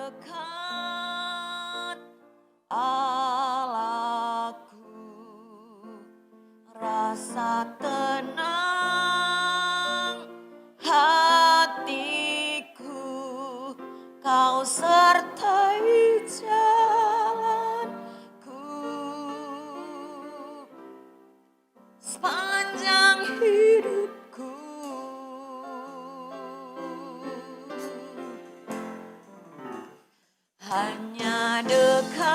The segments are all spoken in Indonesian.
dekat, Allahku, rasa tenang hatiku, Kau sertai jalanku sepanjang hidupku. Hanya dekat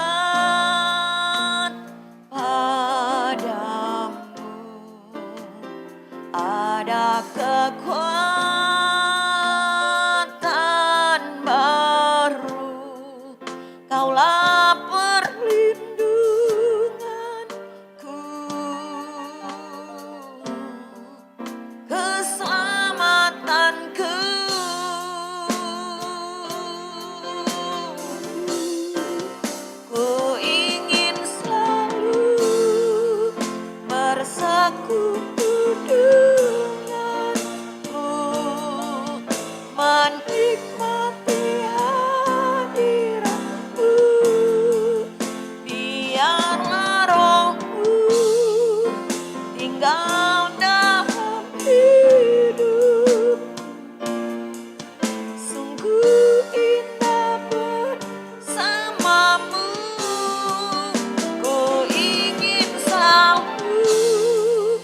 padamu ada kekuatan baru, Kaulah perlindunganku, keselamatanku. Ku ingin selalu bersekutu denganmu, menikmati hadiratmu. Biarlah rohmu tinggal dalam hidup. Sungguh indah bersamamu. Ku ingin selalu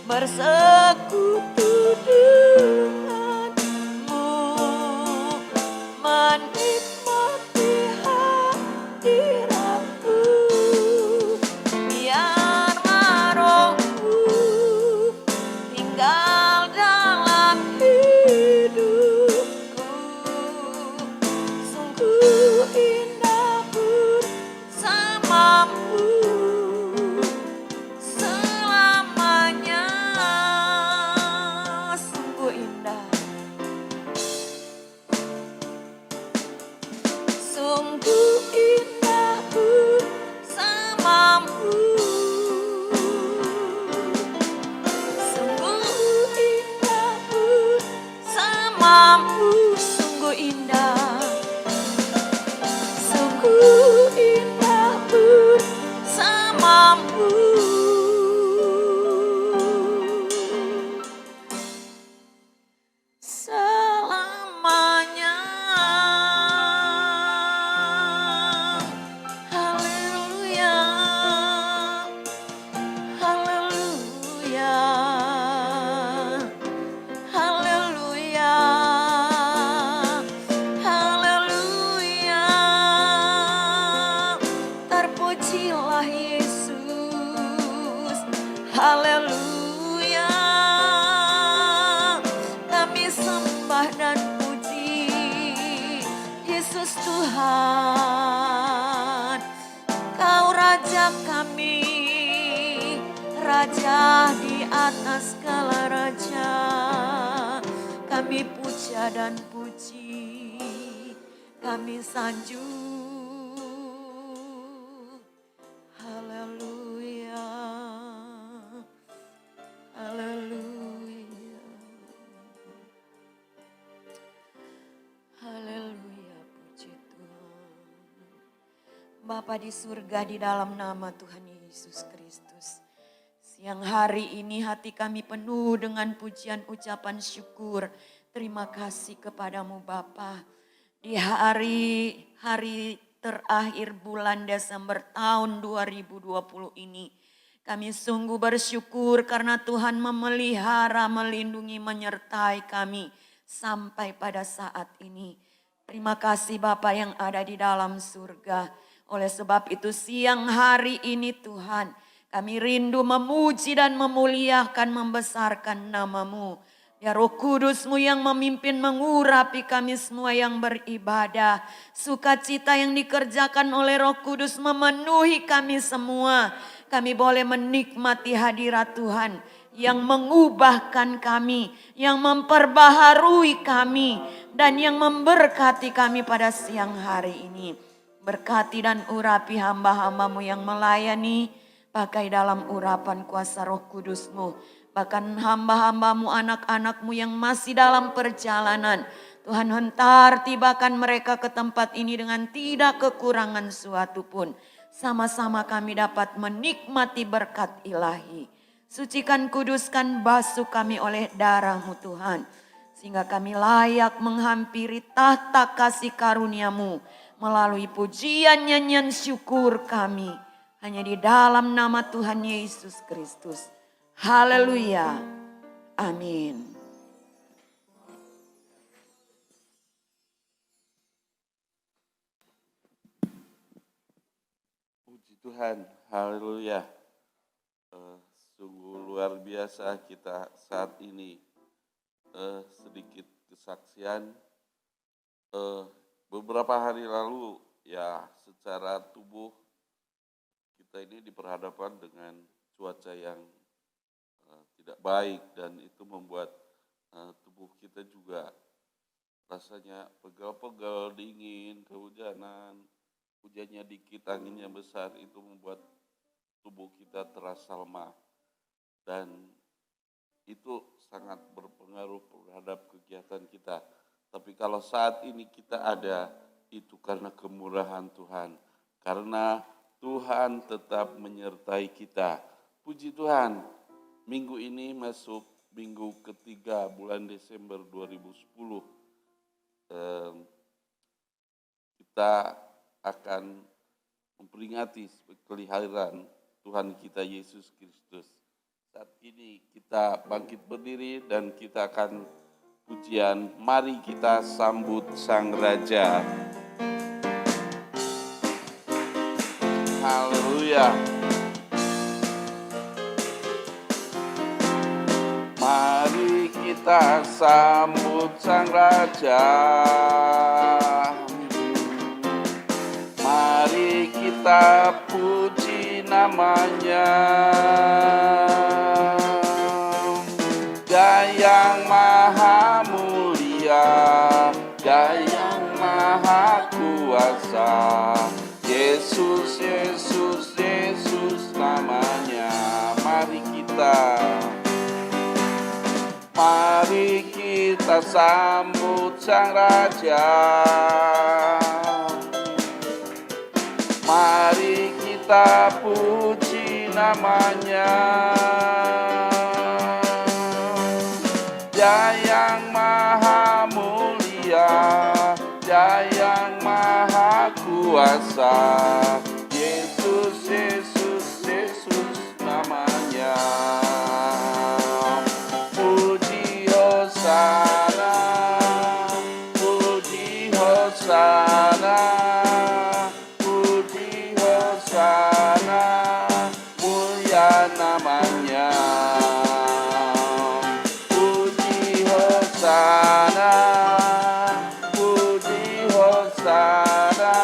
bersekutu denganmu, menikmati hadiratmu. Biarlah rohmu tinggal dalam hidupku. Sungguh indah bersamamu selamanya. Sungguh indah, sungguh indah bersamamu. Sungguh indah bersamamu. Sungguh indah, sungguh indah bersamamu. Selamanya. Haleluya, haleluya, haleluya, haleluya. Terpujilah Yesus, haleluya. Kami sembah dan puji Yesus Tuhan. Kau Raja kami, Raja di atas segala raja. Kami puja dan puji, kami sanjung. Haleluya, haleluya, haleluya, puji Tuhan. Bapa di surga, di dalam nama Tuhan Yesus Kristus, siang hari ini hati kami penuh dengan pujian ucapan syukur. Terima kasih kepadamu Bapa. Di hari terakhir bulan Desember tahun 2020 ini, kami sungguh bersyukur karena Tuhan memelihara, melindungi, menyertai kami sampai pada saat ini. Terima kasih Bapa yang ada di dalam surga. Oleh sebab itu siang hari ini Tuhan, kami rindu memuji dan memuliakan, membesarkan nama-Mu. Ya Roh Kudus-Mu yang memimpin, mengurapi kami semua yang beribadah. Sukacita yang dikerjakan oleh Roh Kudus memenuhi kami semua. Kami boleh menikmati hadirat Tuhan yang mengubahkan kami, yang memperbaharui kami, dan yang memberkati kami pada siang hari ini. Berkati dan urapi hamba-hamba-Mu yang melayani, pakai dalam urapan kuasa Roh Kudus-Mu. Bahkan hamba-hamba-Mu, anak-anak-Mu yang masih dalam perjalanan, Tuhan hentar tibakan mereka ke tempat ini dengan tidak kekurangan suatu pun. Sama-sama kami dapat menikmati berkat ilahi. Sucikan, kuduskan, basuh kami oleh darah-Mu Tuhan. Sehingga kami layak menghampiri tahta kasih karunia-Mu melalui pujian nyanyian syukur kami. Hanya di dalam nama Tuhan Yesus Kristus. Haleluya. Amin. Puji Tuhan, haleluya. Sungguh luar biasa kita saat ini. Sedikit kesaksian. Beberapa hari lalu ya secara tubuh kita ini diperhadapkan dengan cuaca yang tidak baik dan itu membuat tubuh kita juga rasanya pegal-pegal, dingin, kehujanan, hujannya dikit, anginnya besar, itu membuat tubuh kita terasa lemah dan itu sangat berpengaruh terhadap kegiatan kita. Tapi kalau saat ini kita ada, itu karena kemurahan Tuhan, karena Tuhan tetap menyertai kita. Puji Tuhan, minggu ini masuk minggu ketiga bulan Desember 2010. Kita akan memperingati kelahiran Tuhan kita Yesus Kristus. Saat ini kita bangkit berdiri dan kita akan pujian, mari kita sambut Sang Raja. Haleluya. Mari kita sambut Sang Raja. Mari kita puji namanya. Dia yang maha mulia, Dia yang maha kuasa. Yesus, Yesus, Yesus namanya. Mari kita sambut Sang Raja. Mari kita puji namanya. Dia yang maha mulia, Dia yang maha kuasa. Yesus, Yesus, Yesus namanya. Puji Hosana, puji Hosana, puji Hosana, mulia namanya. Puji Hosana, puji Hosana,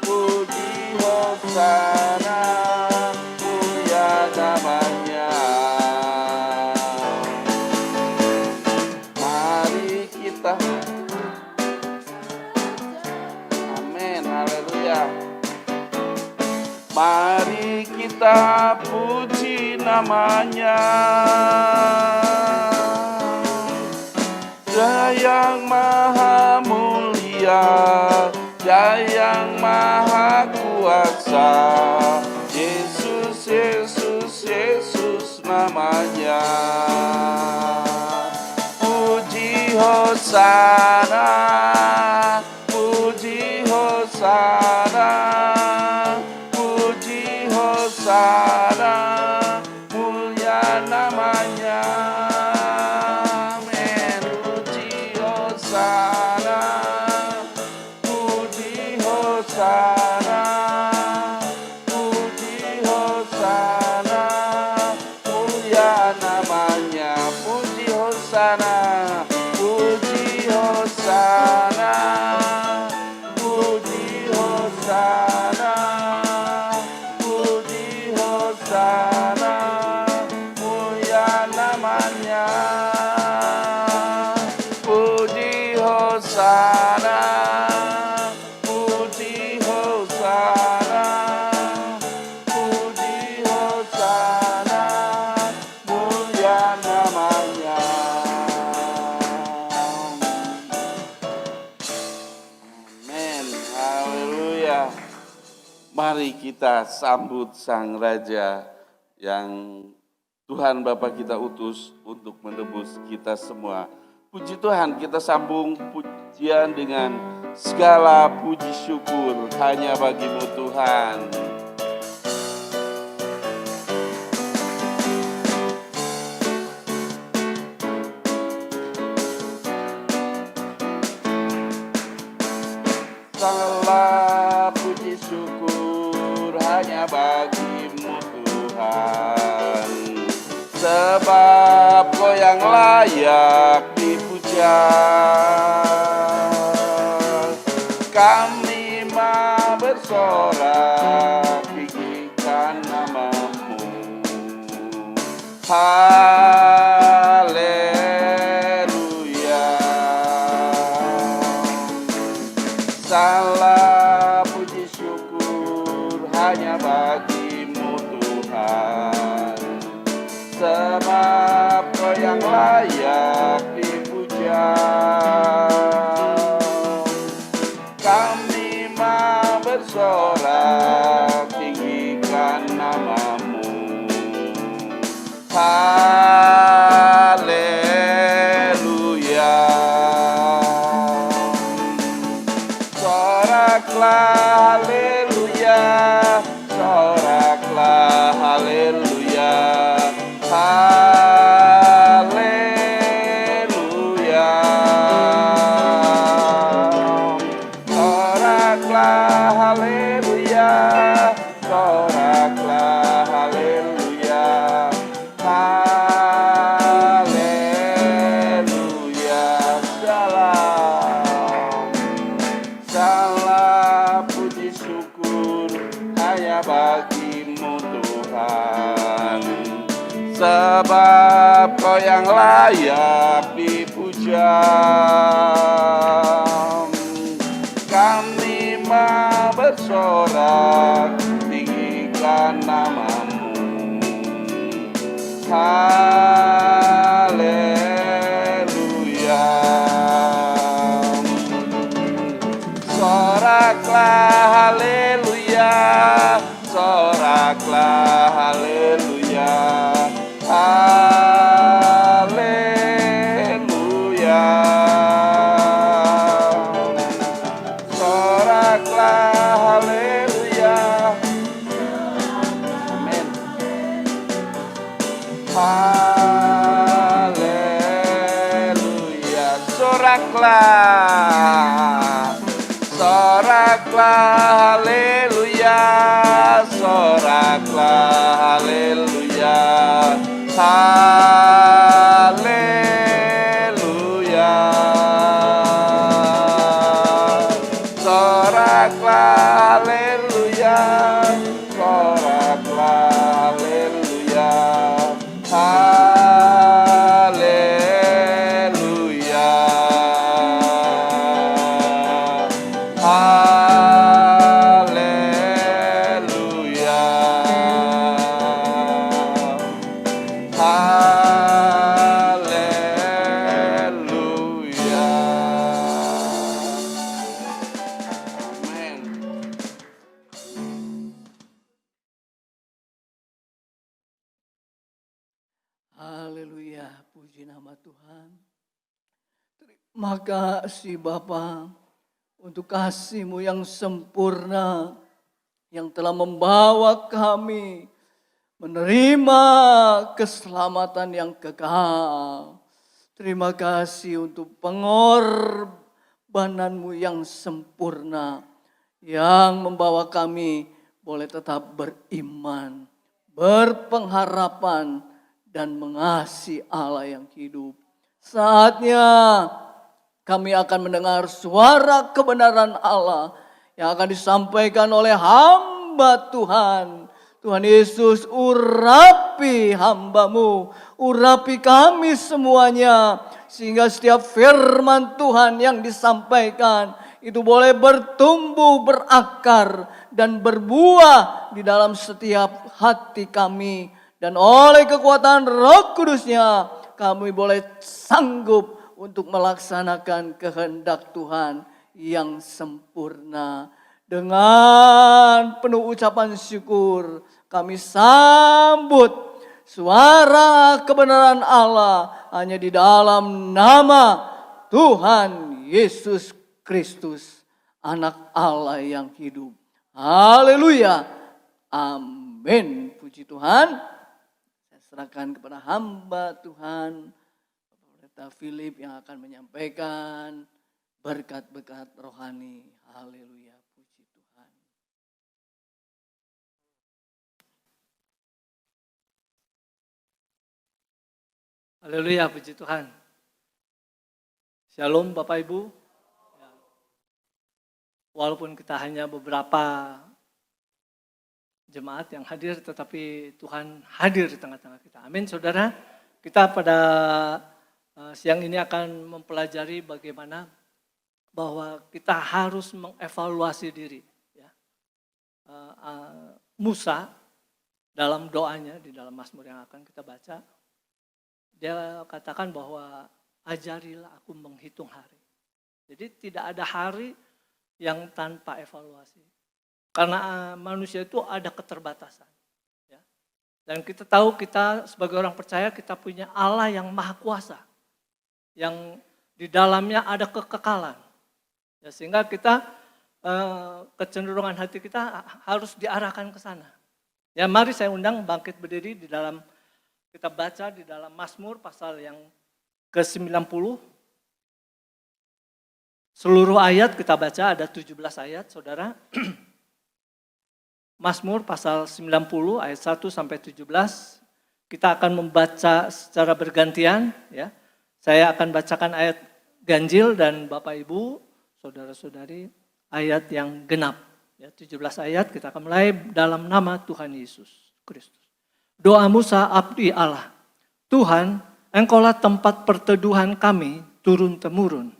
puji Hosana, mulia namanya. Mari kita, amin, haleluya. Mari kita puji namanya. Dia yang maha mulia, Dia yang maha kuasa. Yesus, Yesus, Yesus namanya. Puji Hosana, puji Hosana, puji Hosana, mulia namanya. Amin. Puji Hosana, puji Hosana, puji Hosana, mulia namanya. Puji Hosana, puji Hosana, puji Hosana, puji Hosana, mulia namanya. Puji Hosana, puji Hosana, puji Hosana, mulia namanya. Mari kita sambut Sang Raja yang Tuhan Bapa kita utus untuk menebus kita semua. Puji Tuhan, kita sambung pujian dengan segala puji syukur hanya bagi-Mu Tuhan. Segala puji syukur hanya bagi-Mu Tuhan, sebab Kau yang layak dipuja. Kami mau bersorak tinggikan nama-Mu. Haleluya. Segala puji syukur hanya bagi-Mu Tuhan, sebab Kau yang layak dipuja. Kami mau bersorak tinggikan nama-Mu. Haleluya. Soraklah haleluya, soraklah haleluya, haleluya. Soraklah haleluya, soraklah haleluya, haleluya. Salam puji syukur hanya bagi-Mu Tuhan, sebab Kau yang layak dipuja. Kami mau bersorak tinggikan nama-Mu. Haleluya. Soraklah haleluya, soraklah haleluya, haleluya. Soraklah haleluya. Amin. Haleluya. Soraklah. Soraklah haleluya, soraklah haleluya, haleluya. Soraklah haleluya, soraklah haleluya, haleluya. Haleluya. Haleluya. Amin. Haleluya, puji nama Tuhan. Terima kasih Bapa untuk kasih-Mu yang sempurna yang telah membawa kami menerima keselamatan yang kekal. Terima kasih untuk pengorbanan-Mu yang sempurna yang membawa kami boleh tetap beriman, berpengharapan, dan mengasihi Allah yang hidup. Saatnya kami akan mendengar suara kebenaran Allah yang akan disampaikan oleh hamba Tuhan. Tuhan Yesus, urapi hamba-Mu, urapi kami semuanya, sehingga setiap firman Tuhan yang disampaikan itu boleh bertumbuh, berakar, dan berbuah di dalam setiap hati kami. Dan oleh kekuatan Roh Kudus-Nya, kami boleh sanggup untuk melaksanakan kehendak Tuhan yang sempurna. dengan penuh ucapan syukur kami sambut suara kebenaran Allah hanya di dalam nama Tuhan Yesus Kristus, Anak Allah yang hidup. Haleluya. Amin. Puji Tuhan. Saya serahkan kepada hamba Tuhan, Pendeta Philip yang akan menyampaikan berkat-berkat rohani. Haleluya. Puji Tuhan. Haleluya, puji Tuhan. Shalom Bapak Ibu. Walaupun kita hanya beberapa jemaat yang hadir, tetapi Tuhan hadir di tengah-tengah kita. Amin, saudara. Kita pada siang ini akan mempelajari bagaimana bahwa kita harus mengevaluasi diri. Ya. Musa dalam doanya, di dalam Mazmur yang akan kita baca, dia katakan bahwa ajarilah aku menghitung hari. Jadi tidak ada hari yang tanpa evaluasi. Karena manusia itu ada keterbatasan. Ya. Dan kita tahu kita sebagai orang percaya kita punya Allah yang maha kuasa. Yang di dalamnya ada kekekalan. Ya, sehingga kita kecenderungan hati kita harus diarahkan ke sana. Ya, mari saya undang bangkit berdiri di dalam, kita baca di dalam Mazmur pasal yang ke-90. Seluruh ayat kita baca, ada 17 ayat, saudara. Mazmur pasal 90 ayat 1 sampai 17. Kita akan membaca secara bergantian. Ya. Saya akan bacakan ayat ganjil dan Bapak Ibu, saudara-saudari, ayat yang genap. Ya, 17 ayat kita akan mulai dalam nama Tuhan Yesus Kristus. Doa Musa abdi Allah. Tuhan, Engkaulah tempat perteduhan kami turun-temurun.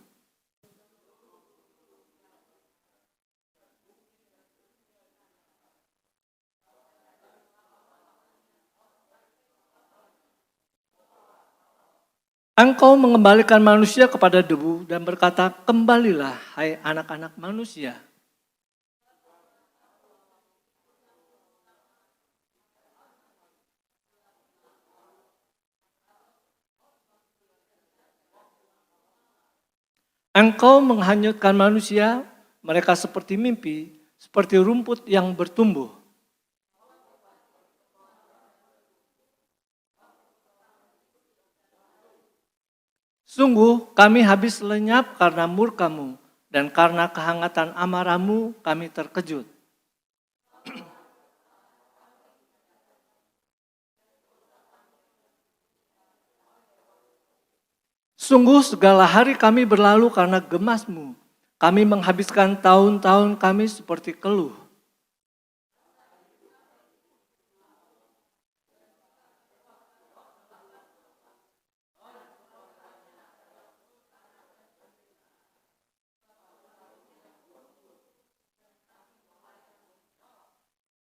Engkau mengembalikan manusia kepada debu dan berkata, kembalilah hai anak-anak manusia. Engkau menghanyutkan manusia, mereka seperti mimpi, seperti rumput yang bertumbuh. Sungguh kami habis lenyap karena murka-Mu, dan karena kehangatan amarah-Mu kami terkejut. Sungguh segala hari kami berlalu karena gemas-Mu. Kami menghabiskan tahun-tahun kami seperti keluh.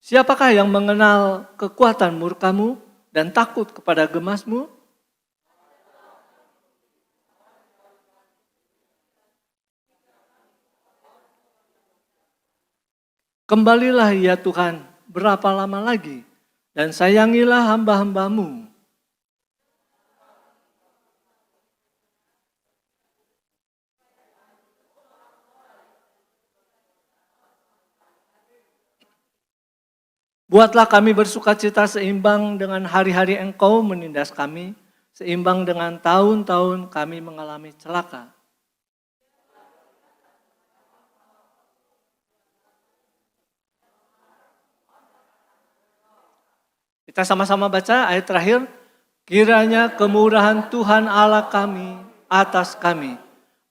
Siapakah yang mengenal kekuatan murka-Mu dan takut kepada gemas-Mu? Kembalilah ya Tuhan, berapa lama lagi? Dan sayangilah hamba-hamba-Mu. Buatlah kami bersukacita seimbang dengan hari-hari Engkau menindas kami, seimbang dengan tahun-tahun kami mengalami celaka. Kita sama-sama baca ayat terakhir. Kiranya kemurahan Tuhan Allah kami atas kami,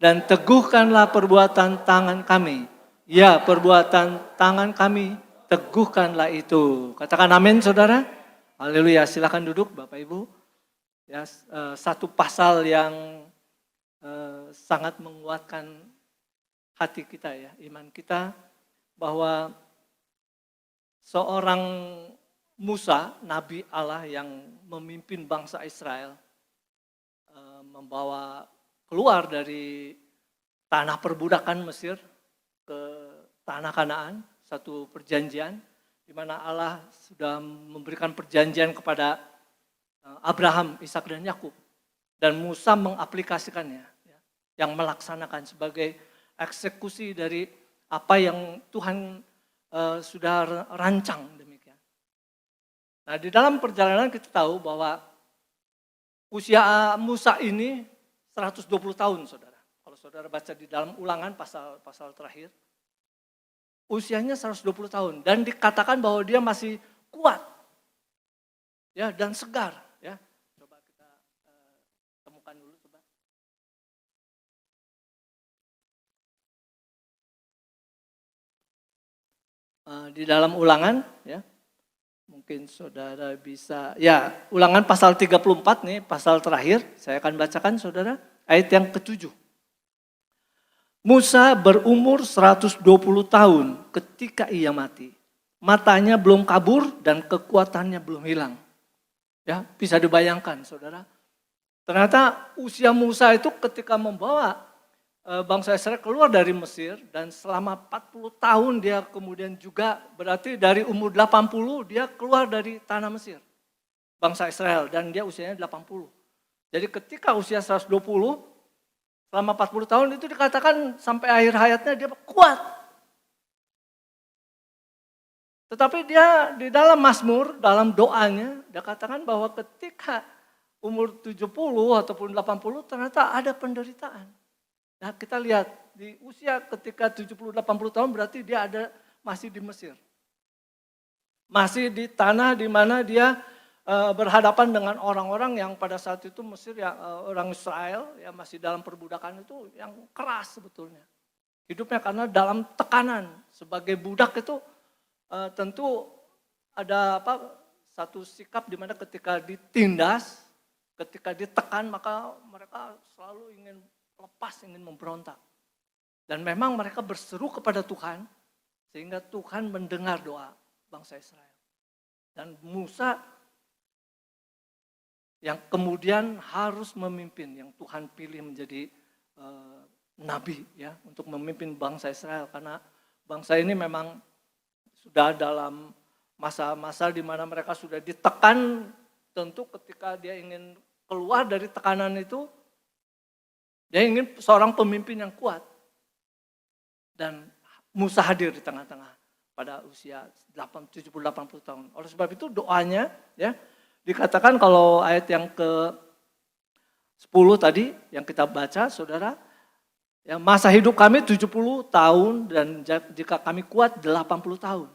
dan teguhkanlah perbuatan tangan kami. Ya, perbuatan tangan kami, teguhkanlah itu. Katakan amin, saudara. Haleluya. Silakan duduk, Bapak Ibu. Ya, satu pasal yang sangat menguatkan hati kita, ya, iman kita, bahwa seorang Musa, Nabi Allah yang memimpin bangsa Israel, membawa keluar dari tanah perbudakan Mesir ke tanah Kanaan. satu perjanjian di mana Allah sudah memberikan perjanjian kepada Abraham, Ishak dan Yakub, dan Musa mengaplikasikannya, ya, yang melaksanakan sebagai eksekusi dari apa yang Tuhan sudah rancang demikian. Nah, di dalam perjalanan kita tahu bahwa usia Musa ini 120 tahun, saudara. Kalau saudara baca di dalam Ulangan pasal terakhir, usianya 120 tahun dan dikatakan bahwa dia masih kuat, ya, dan segar, ya. Coba kita temukan dulu, coba. Di dalam Ulangan, ya, mungkin saudara bisa, ya, Ulangan pasal 34 nih, pasal terakhir, saya akan bacakan saudara, ayat yang ke-7. Musa berumur 120 tahun ketika ia mati. Matanya belum kabur dan kekuatannya belum hilang. Ya, bisa dibayangkan saudara. Ternyata usia Musa itu ketika membawa bangsa Israel keluar dari Mesir dan selama 40 tahun dia kemudian juga berarti dari umur 80 dia keluar dari tanah Mesir. Bangsa Israel dan dia usianya 80. Jadi ketika usia 120 selama 40 tahun itu dikatakan sampai akhir hayatnya dia kuat. Tetapi dia di dalam Mazmur, dalam doanya, dia katakan bahwa ketika umur 70 ataupun 80 ternyata ada penderitaan. Nah, kita lihat di usia ketika 70-80 tahun berarti dia masih di Mesir. Masih di tanah di mana dia berhadapan dengan orang-orang yang pada saat itu Mesir, ya, orang Israel ya masih dalam perbudakan itu yang keras sebetulnya. Hidupnya karena dalam tekanan. Sebagai budak itu tentu ada satu sikap di mana ketika ditindas, ketika ditekan maka mereka selalu ingin lepas, ingin memberontak. Dan memang mereka berseru kepada Tuhan sehingga Tuhan mendengar doa bangsa Israel. Dan Musa yang kemudian harus memimpin, yang Tuhan pilih menjadi nabi, ya, untuk memimpin bangsa Israel, karena bangsa ini memang sudah dalam masa-masa di mana mereka sudah ditekan. Tentu ketika dia ingin keluar dari tekanan itu, dia ingin seorang pemimpin yang kuat. Dan Musa hadir di tengah-tengah pada usia 70-80 tahun. Oleh sebab itu doanya, ya, dikatakan kalau ayat yang ke-10 tadi yang kita baca, saudara, ya, masa hidup kami 70 tahun dan jika kami kuat 80 tahun.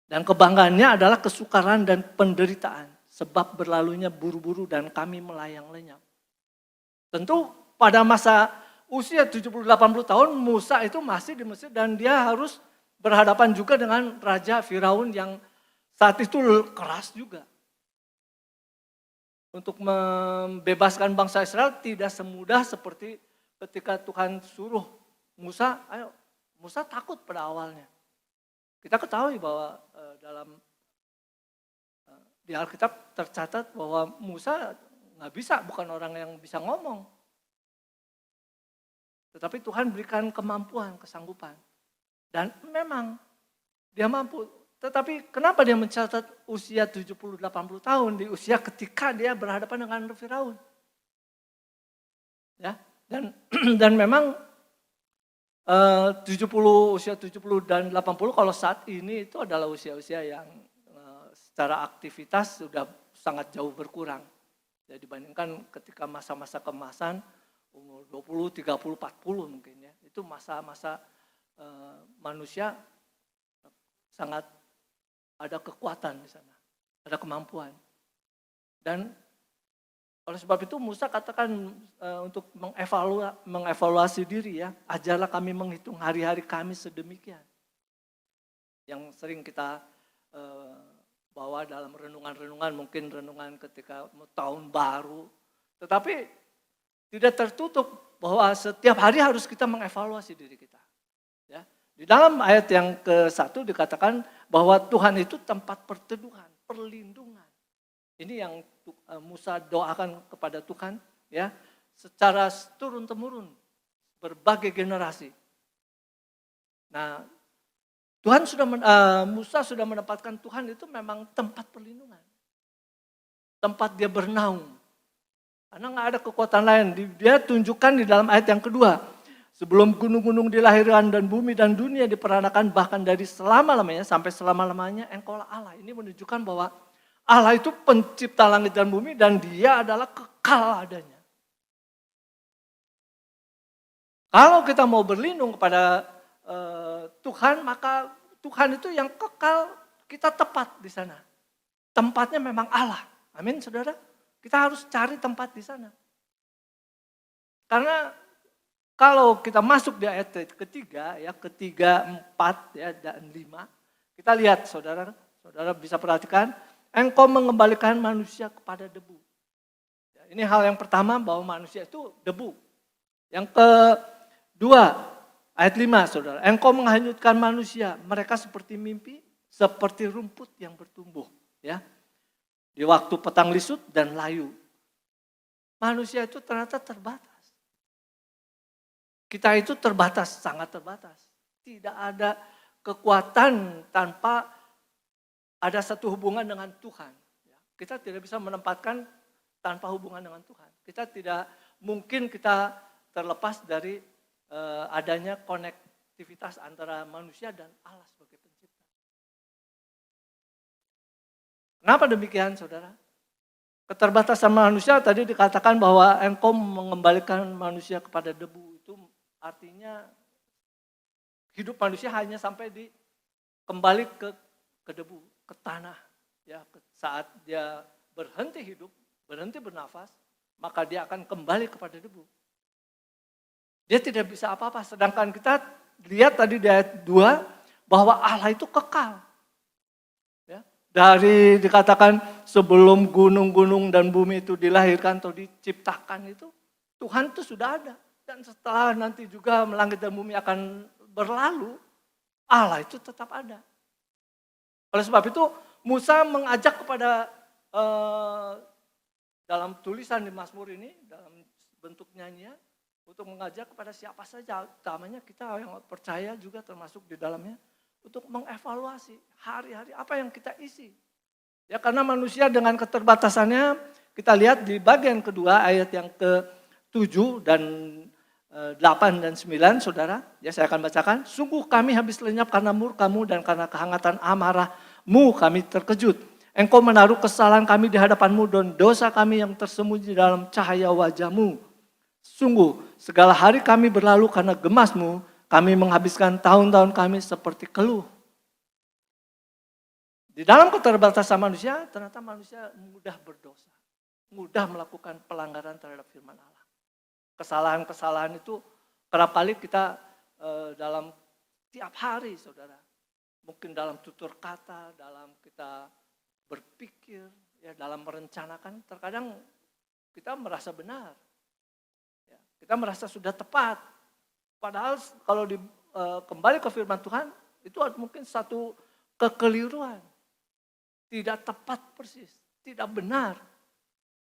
Dan kebanggaannya adalah kesukaran dan penderitaan sebab berlalunya buru-buru dan kami melayang lenyap. Tentu pada masa usia 70-80 tahun Musa itu masih di Mesir dan dia harus berhadapan juga dengan Raja Firaun yang saat itu keras juga. Untuk membebaskan bangsa Israel tidak semudah seperti ketika Tuhan suruh Musa, ayo. Musa takut pada awalnya. Kita ketahui bahwa di Alkitab tercatat bahwa Musa nggak bisa, bukan orang yang bisa ngomong. Tetapi Tuhan berikan kemampuan, kesanggupan. Dan memang dia mampu. Tetapi kenapa dia mencatat usia 70-80 tahun di usia ketika dia berhadapan dengan Firaun? Ya, dan memang usia 70 dan 80 kalau saat ini itu adalah usia-usia yang secara aktivitas sudah sangat jauh berkurang. Ya, dibandingkan ketika masa-masa keemasan umur 20, 30, 40 mungkin ya. Itu masa-masa manusia sangat ada kekuatan di sana, ada kemampuan. Dan oleh sebab itu Musa katakan untuk mengevaluasi diri, ya, ajarlah kami menghitung hari-hari kami sedemikian. Yang sering kita bawa dalam renungan-renungan, mungkin renungan ketika tahun baru. Tetapi tidak tertutup bahwa setiap hari harus kita mengevaluasi diri kita. Ya. Di dalam ayat yang ke-1 dikatakan bahwa Tuhan itu tempat perteduhan, perlindungan. Ini yang Musa doakan kepada Tuhan, ya, secara turun-temurun, berbagai generasi. Nah, Musa sudah menempatkan Tuhan itu memang tempat perlindungan. Tempat dia bernaung. Karena nggak ada kekuatan lain. Dia tunjukkan di dalam ayat yang kedua. Sebelum gunung-gunung dilahirkan dan bumi dan dunia diperanakan bahkan dari selama-lamanya sampai selama-lamanya engkaulah Allah. Ini menunjukkan bahwa Allah itu pencipta langit dan bumi dan dia adalah kekal adanya. Kalau kita mau berlindung kepada Tuhan, maka Tuhan itu yang kekal, kita tepat di sana. Tempatnya memang Allah. Amin, saudara. Kita harus cari tempat di sana. Karena kalau kita masuk di ayat ketiga, ya ketiga, 4, ya dan 5, kita lihat, saudara bisa perhatikan, engkau mengembalikan manusia kepada debu. Ya, ini hal yang pertama bahwa manusia itu debu. Yang kedua, ayat 5, saudara, engkau menghanyutkan manusia, mereka seperti mimpi, seperti rumput yang bertumbuh, ya. Di waktu petang lisut dan layu. Manusia itu ternyata terbatas. Kita itu terbatas, sangat terbatas. Tidak ada kekuatan tanpa ada satu hubungan dengan Tuhan. Kita tidak bisa menempatkan tanpa hubungan dengan Tuhan. Kita tidak mungkin kita terlepas dari adanya konektivitas antara manusia dan Allah sebagai pencipta. Kenapa demikian, saudara? Keterbatasan manusia tadi dikatakan bahwa engkau mengembalikan manusia kepada debu. Itu artinya hidup manusia hanya sampai kembali ke debu, ke tanah. Ya, saat dia berhenti hidup, berhenti bernafas, maka dia akan kembali kepada debu. Dia tidak bisa apa-apa. Sedangkan kita lihat tadi di ayat 2 bahwa Allah itu kekal. Ya, dari dikatakan sebelum gunung-gunung dan bumi itu dilahirkan atau diciptakan itu, Tuhan itu sudah ada. Dan setelah nanti juga langit dan bumi akan berlalu, Allah itu tetap ada. Oleh sebab itu Musa mengajak kepada dalam tulisan di Mazmur ini, dalam bentuk nyanyian, untuk mengajak kepada siapa saja, utamanya kita yang percaya juga termasuk di dalamnya, untuk mengevaluasi hari-hari apa yang kita isi. Ya, karena manusia dengan keterbatasannya, kita lihat di bagian kedua ayat yang ke-7 dan 8 dan 9, saudara, ya saya akan bacakan. Sungguh kami habis lenyap karena murka-Mu dan karena kehangatan amarah-Mu kami terkejut. Engkau menaruh kesalahan kami di hadapan-Mu dan dosa kami yang tersembunyi dalam cahaya wajah-Mu. Sungguh segala hari kami berlalu karena gemas-Mu, kami menghabiskan tahun-tahun kami seperti keluh. Di dalam keterbatasan manusia, ternyata manusia mudah berdosa. Mudah melakukan pelanggaran terhadap firman Allah. Kesalahan-kesalahan itu kerap kali kita dalam tiap hari, saudara. Mungkin dalam tutur kata, dalam kita berpikir, ya dalam merencanakan, terkadang kita merasa benar. Ya, kita merasa sudah tepat. Padahal kalau kembali ke firman Tuhan, itu mungkin satu kekeliruan. Tidak tepat persis, tidak benar.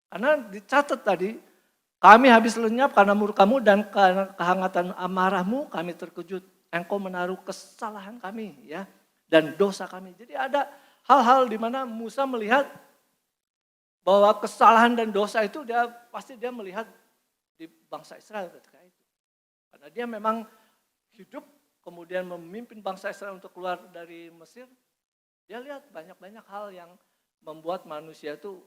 Karena dicatat tadi, kami habis lenyap karena murka-Mu dan karena kehangatan amarah-Mu kami terkejut. Engkau menaruh kesalahan kami, ya, dan dosa kami. Jadi ada hal-hal di mana Musa melihat bahwa kesalahan dan dosa itu pasti dia melihat di bangsa Israel ketika itu. Karena dia memang hidup kemudian memimpin bangsa Israel untuk keluar dari Mesir. Dia lihat banyak-banyak hal yang membuat manusia itu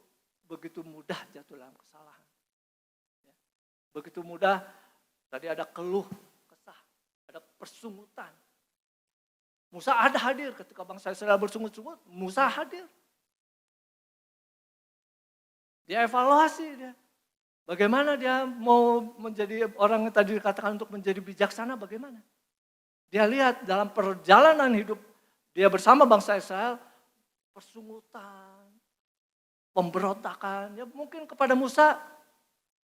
begitu mudah jatuh dalam kesalahan. Ya. Begitu mudah, tadi ada keluh, kesah, ada persungutan. Musa ada hadir ketika bangsa Israel bersungut-sungut, Musa hadir. Dia evaluasi dia. Bagaimana dia mau menjadi orang yang tadi dikatakan untuk menjadi bijaksana, bagaimana? Dia lihat dalam perjalanan hidup dia bersama bangsa Israel, persungutan, pemberontakan. Ya mungkin kepada Musa,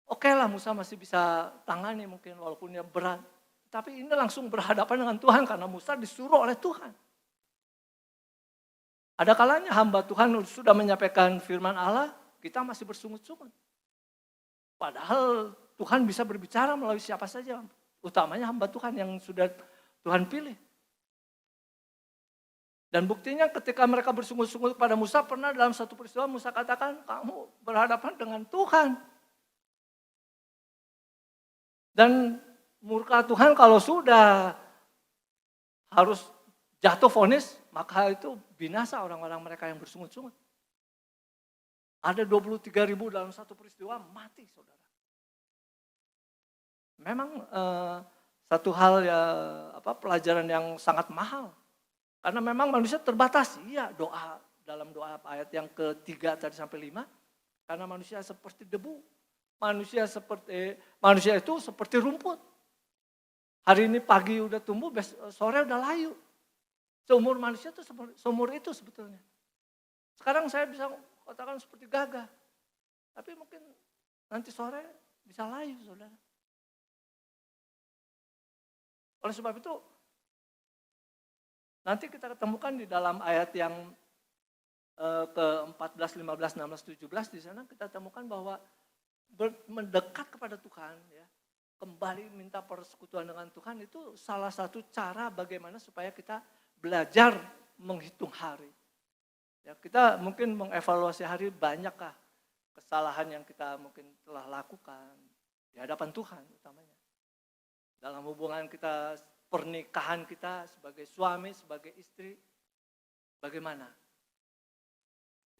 oke lah Musa masih bisa tangani mungkin walaupun dia berat. Tapi ini langsung berhadapan dengan Tuhan karena Musa disuruh oleh Tuhan. Ada kalanya hamba Tuhan sudah menyampaikan firman Allah, kita masih bersungut-sungut. Padahal Tuhan bisa berbicara melalui siapa saja, utamanya hamba Tuhan yang sudah Tuhan pilih. Dan buktinya ketika mereka bersungguh-sungguh kepada Musa, pernah dalam satu peristiwa Musa katakan, kamu berhadapan dengan Tuhan. Dan murka Tuhan kalau sudah harus jatuh vonis, maka itu binasa orang-orang mereka yang bersungut-sungut. Ada 23.000 dalam satu peristiwa mati, saudara. Memang satu hal ya pelajaran yang sangat mahal. Karena memang manusia terbatas. Iya, dalam doa ayat yang ketiga tadi sampai 5, karena manusia seperti debu. Manusia itu seperti rumput. Hari ini pagi udah tumbuh, sore udah layu. Seumur manusia itu seumur itu sebetulnya. Sekarang saya bisa katakan seperti gagah. Tapi mungkin nanti sore bisa layu, saudara. Oleh sebab itu, nanti kita ketemukan di dalam ayat yang ke-14, 15, 16, 17 di sana kita temukan bahwa mendekat kepada Tuhan, ya, kembali minta persekutuan dengan Tuhan itu salah satu cara bagaimana supaya kita belajar menghitung hari. Ya, kita mungkin mengevaluasi hari, banyakkah kesalahan yang kita mungkin telah lakukan di hadapan Tuhan utamanya. Dalam hubungan kita, pernikahan kita sebagai suami, sebagai istri, bagaimana?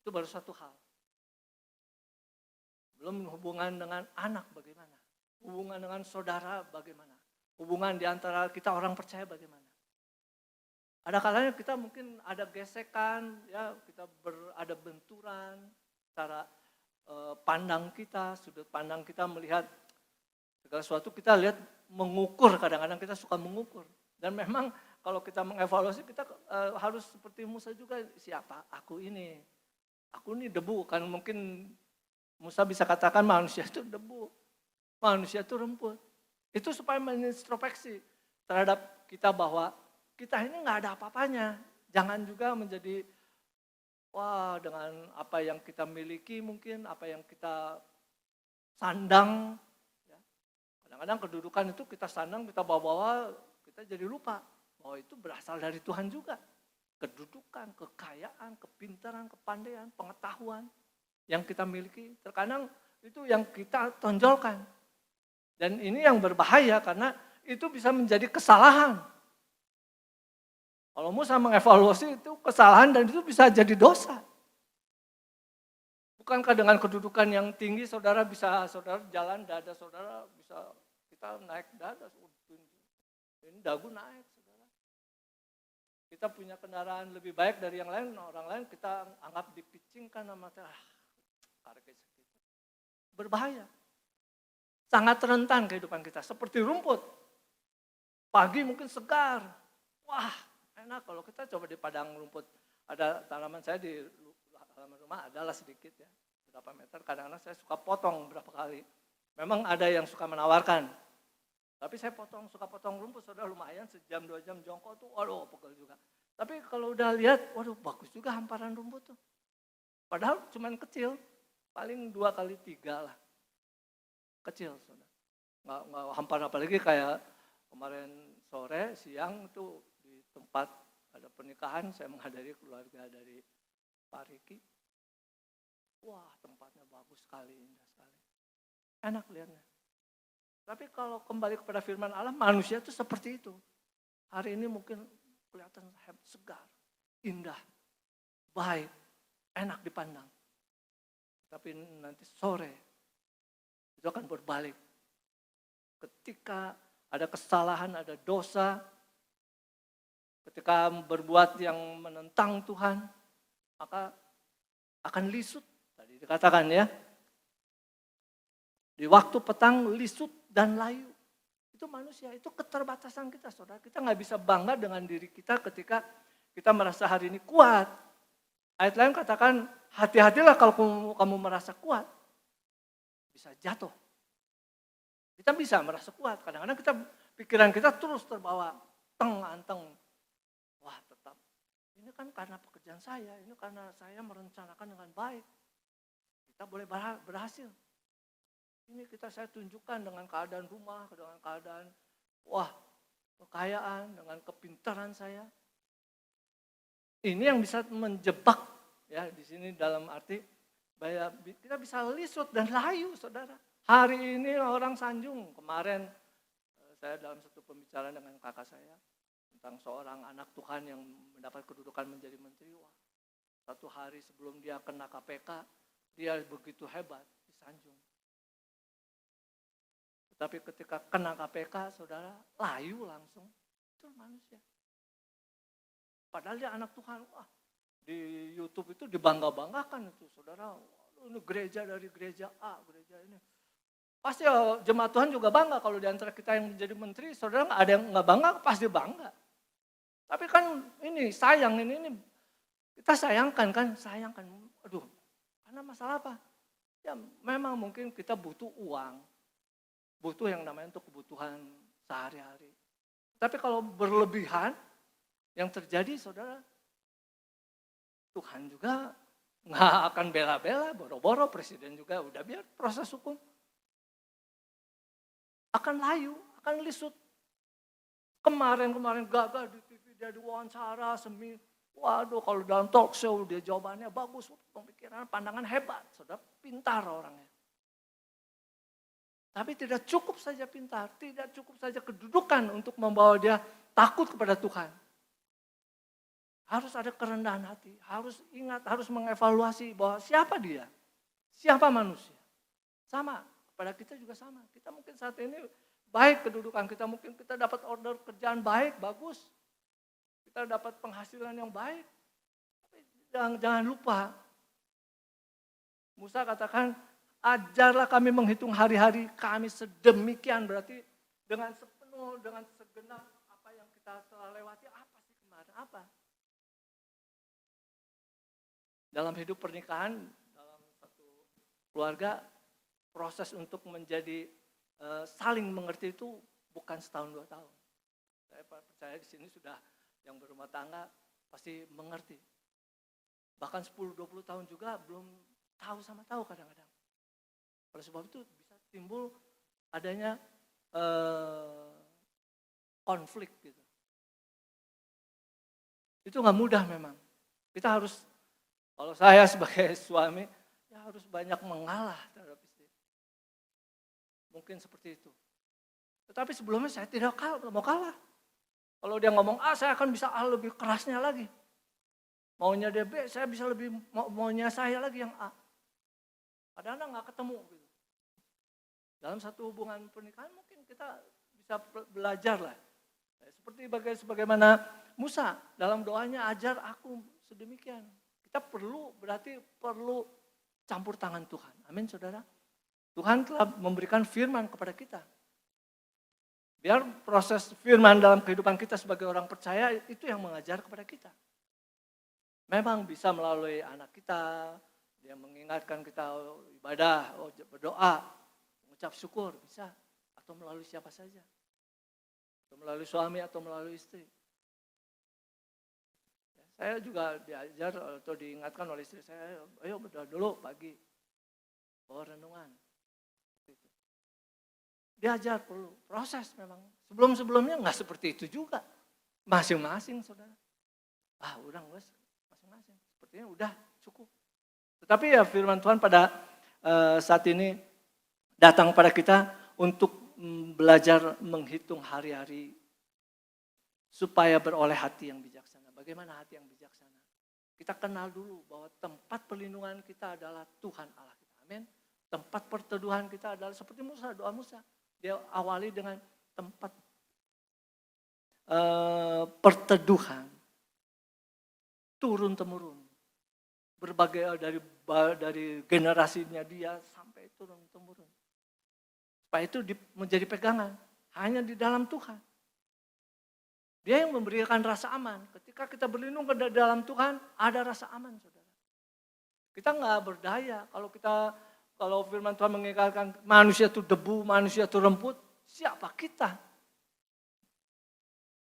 Itu baru satu hal. Belum hubungan dengan anak bagaimana? Hubungan dengan saudara bagaimana? Hubungan di antara kita orang percaya bagaimana? Ada kalanya kita mungkin ada gesekan, ya, kita ada benturan, cara pandang kita, sudut pandang kita melihat segala sesuatu, kita lihat mengukur, kadang-kadang kita suka mengukur. Dan memang kalau kita mengevaluasi, kita harus seperti Musa juga, siapa? Aku ini debu, kan mungkin Musa bisa katakan manusia itu debu, manusia itu rumput. Itu supaya mengintrospeksi terhadap kita bahwa kita ini nggak ada apa-apanya. Jangan juga menjadi, wah, dengan apa yang kita miliki mungkin, apa yang kita sandang. Kadang-kadang kedudukan itu kita sandang, kita bawa-bawa, kita jadi lupa bahwa itu berasal dari Tuhan juga. Kedudukan, kekayaan, kepintaran, kepandaian, pengetahuan yang kita miliki, terkadang itu yang kita tonjolkan. Dan ini yang berbahaya karena itu bisa menjadi kesalahan. Kalau Musa mengevaluasi itu kesalahan dan itu bisa jadi dosa. Bukankah dengan kedudukan yang tinggi saudara jalan dada saudara bisa kita naik dada, ini dagu naik saudara. Kita punya kendaraan lebih baik dari yang lain, orang lain kita anggap dipicingkan sama berbahaya. Sangat rentan kehidupan kita, seperti rumput. Pagi mungkin segar, wah enak kalau kita coba di padang rumput. Ada tanaman saya di halaman rumah adalah sedikit ya, berapa meter, kadang-kadang saya suka potong berapa kali. Memang ada yang suka menawarkan, tapi saya suka potong rumput, saudara, lumayan sejam 2 jam jongkok tuh, waduh pegel juga. Tapi kalau udah lihat, waduh bagus juga hamparan rumput tuh. Padahal cuman kecil, paling 2 kali 3 lah. Kecil, saudara. Nggak hamparan, apalagi kayak kemarin sore, siang itu di tempat ada pernikahan, saya menghadiri keluarga dari Pak Riki. Wah, tempatnya bagus sekali, indah sekali. Enak lihatnya. Tapi kalau kembali kepada firman Allah, manusia itu seperti itu. Hari ini mungkin kelihatan segar, indah, baik, enak dipandang. Tapi nanti sore itu akan berbalik. Ketika ada kesalahan, ada dosa, ketika berbuat yang menentang Tuhan, maka akan lisut. Tadi dikatakan ya, di waktu petang lisut dan layu. Itu manusia, itu keterbatasan kita, saudara. Kita nggak bisa bangga dengan diri kita ketika kita merasa hari ini kuat. Ayat lain katakan, hati-hatilah kalau kamu merasa kuat. Bisa jatuh. Kita bisa merasa kuat, kadang-kadang pikiran kita terus terbawa, anteng. Wah tetap, ini kan karena pekerjaan saya, ini karena saya merencanakan dengan baik. Kita boleh berhasil. Ini saya tunjukkan dengan keadaan rumah, dengan keadaan, kekayaan, dengan kepintaran saya. Ini yang bisa menjebak, ya di sini dalam arti bahwa kita bisa lisut dan layu, saudara. Hari ini orang sanjung, kemarin saya dalam satu pembicaraan dengan kakak saya tentang seorang anak Tuhan yang mendapat kedudukan menjadi menteri. Wah, satu hari sebelum dia kena KPK, dia begitu hebat, disanjung. Tapi ketika kena KPK, saudara, layu langsung. Itu manusia. Padahal dia anak Tuhan. Wah, di YouTube itu dibangga-banggakan itu, saudara. Ini gereja dari gereja A, gereja ini. Pasti jemaat Tuhan juga bangga kalau di antara kita yang menjadi menteri, saudara nggak ada yang nggak bangga, pasti bangga. Tapi kan ini sayang, ini kita sayangkan kan, sayangkan. Aduh, karena masalah apa? Ya memang mungkin kita butuh uang, butuh yang namanya untuk kebutuhan sehari-hari. Tapi kalau berlebihan, yang terjadi saudara, Tuhan juga nggak akan bela-bela, boro-boro presiden juga udah biar proses hukum. Akan layu, akan lisut. Kemarin gagal di TV, dia diwawancara waduh kalau dalam talk show dia jawabannya bagus, pemikiran, pandangan hebat, saudara pintar orangnya. Tapi tidak cukup saja pintar, tidak cukup saja kedudukan untuk membawa dia takut kepada Tuhan. Harus ada kerendahan hati, harus ingat, harus mengevaluasi bahwa siapa dia, siapa manusia. Sama, pada kita juga sama. Kita mungkin saat ini baik kedudukan kita, mungkin kita dapat order kerjaan baik, bagus. Kita dapat penghasilan yang baik. Tapi jangan lupa, Musa katakan, ajarlah kami menghitung hari-hari kami sedemikian, berarti dengan sepenuh, dengan segenap apa yang kita telah lewati, apa sih kemarin, apa? Dalam hidup pernikahan, dalam satu keluarga, proses untuk menjadi saling mengerti itu bukan setahun 2 tahun. Saya percaya di sini sudah yang berumah tangga pasti mengerti. Bahkan 10-20 tahun juga belum tahu sama tahu kadang-kadang. Oleh sebab itu bisa timbul adanya konflik gitu. Itu nggak mudah memang. Kita harus, kalau saya sebagai suami, ya harus banyak mengalah terhadap istri. Mungkin seperti itu. Tetapi sebelumnya saya tidak mau kalah. Kalau dia ngomong A, saya akan bisa A lebih kerasnya lagi. Maunya dia B, saya bisa lebih, maunya saya lagi yang A. Padahal nggak ketemu. Gitu. Dalam satu hubungan pernikahan mungkin kita bisa belajar lah. Seperti sebagaimana Musa dalam doanya, ajar aku sedemikian. Kita berarti perlu campur tangan Tuhan. Amin saudara. Tuhan telah memberikan firman kepada kita. Biar proses firman dalam kehidupan kita sebagai orang percaya itu yang mengajar kepada kita. Memang bisa melalui anak kita, dia mengingatkan kita ibadah, berdoa, mengucap syukur, bisa. Atau melalui siapa saja. Atau melalui suami atau melalui istri. Saya juga diajar atau diingatkan oleh istri saya, ayo berdoa dulu pagi, bawa renungan. Diajar perlu proses memang. Sebelum-sebelumnya nggak seperti itu juga. Masing-masing saudara. Udah guys, masing-masing. Sepertinya udah cukup. Tetapi ya firman Tuhan pada saat ini datang pada kita untuk belajar menghitung hari-hari supaya beroleh hati yang bijaksana. Bagaimana hati yang bijaksana? Kita kenal dulu bahwa tempat perlindungan kita adalah Tuhan Allah kita. Amin. Tempat perteduhan kita adalah seperti Musa, doa Musa. Dia awali dengan tempat perteduhan. Turun-temurun. Berbagai dari generasinya dia sampai turun-temurun. Supaya itu menjadi pegangan. Hanya di dalam Tuhan. Dia yang memberikan rasa aman. Ketika kita berlindung ke dalam Tuhan, ada rasa aman saudara. Kita nggak berdaya kalau firman Tuhan mengingatkan manusia itu debu, manusia itu rumput, siapa kita?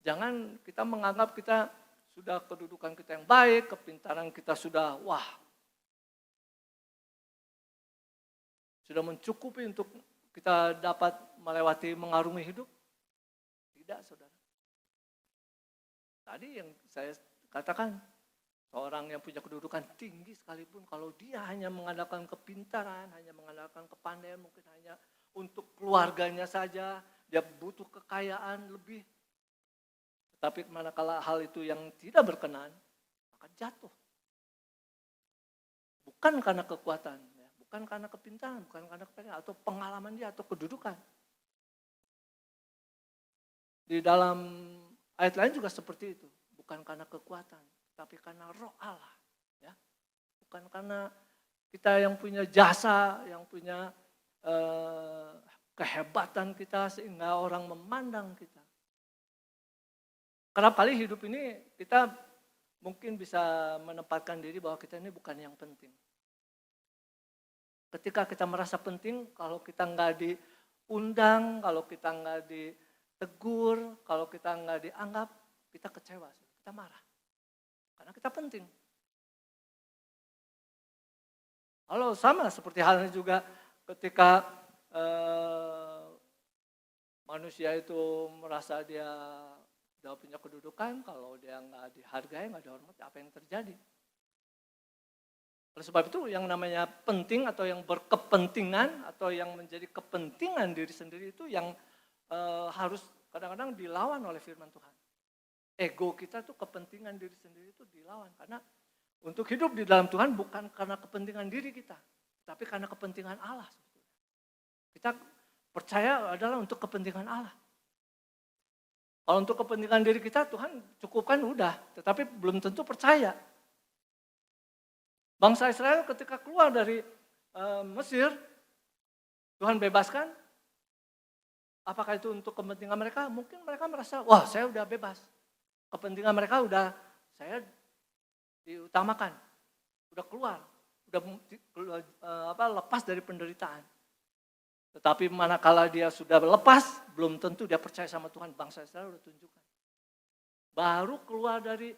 Jangan kita menganggap kita sudah kedudukan kita yang baik, kepintaran kita sudah sudah mencukupi untuk kita dapat melewati mengarungi hidup. Tidak saudara. Tadi yang saya katakan, Seorang yang punya kedudukan tinggi sekalipun kalau dia hanya mengandalkan kepintaran, hanya mengandalkan kepandaian, mungkin hanya untuk keluarganya saja, dia butuh kekayaan lebih. Tetapi manakala hal itu yang tidak berkenan, akan jatuh. Bukan karena kekuatan, ya, bukan karena kepintaran, bukan karena kepandaian, atau pengalaman dia, atau kedudukan. Di dalam ayat lain juga seperti itu, bukan karena kekuatan, tapi karena roh Allah. Ya. Bukan karena kita yang punya jasa, yang punya kehebatan kita sehingga orang memandang kita. Karena paling hidup ini kita mungkin bisa menempatkan diri bahwa kita ini bukan yang penting. Ketika kita merasa penting, kalau kita nggak diundang, kalau kita nggak ditegur, kalau kita nggak dianggap, kita kecewa, kita marah. Karena kita penting. Kalau sama seperti halnya juga ketika manusia itu merasa dia udah punya kedudukan, kalau dia nggak dihargai, nggak dihormati, apa yang terjadi? Oleh sebab itu yang namanya penting atau yang berkepentingan atau yang menjadi kepentingan diri sendiri itu yang harus kadang-kadang dilawan oleh firman Tuhan. Ego kita tuh kepentingan diri sendiri itu dilawan karena untuk hidup di dalam Tuhan bukan karena kepentingan diri kita, tapi karena kepentingan Allah. Kita percaya adalah untuk kepentingan Allah. Kalau untuk kepentingan diri kita Tuhan cukupkan udah, tetapi belum tentu percaya. Bangsa Israel ketika keluar dari Mesir, Tuhan bebaskan. Apakah itu untuk kepentingan mereka? Mungkin mereka merasa, wah saya udah bebas. Kepentingan mereka udah saya diutamakan, udah keluar, udah lepas dari penderitaan. Tetapi manakala dia sudah lepas, belum tentu dia percaya sama Tuhan. Bangsa Israel udah tunjukkan. Baru keluar dari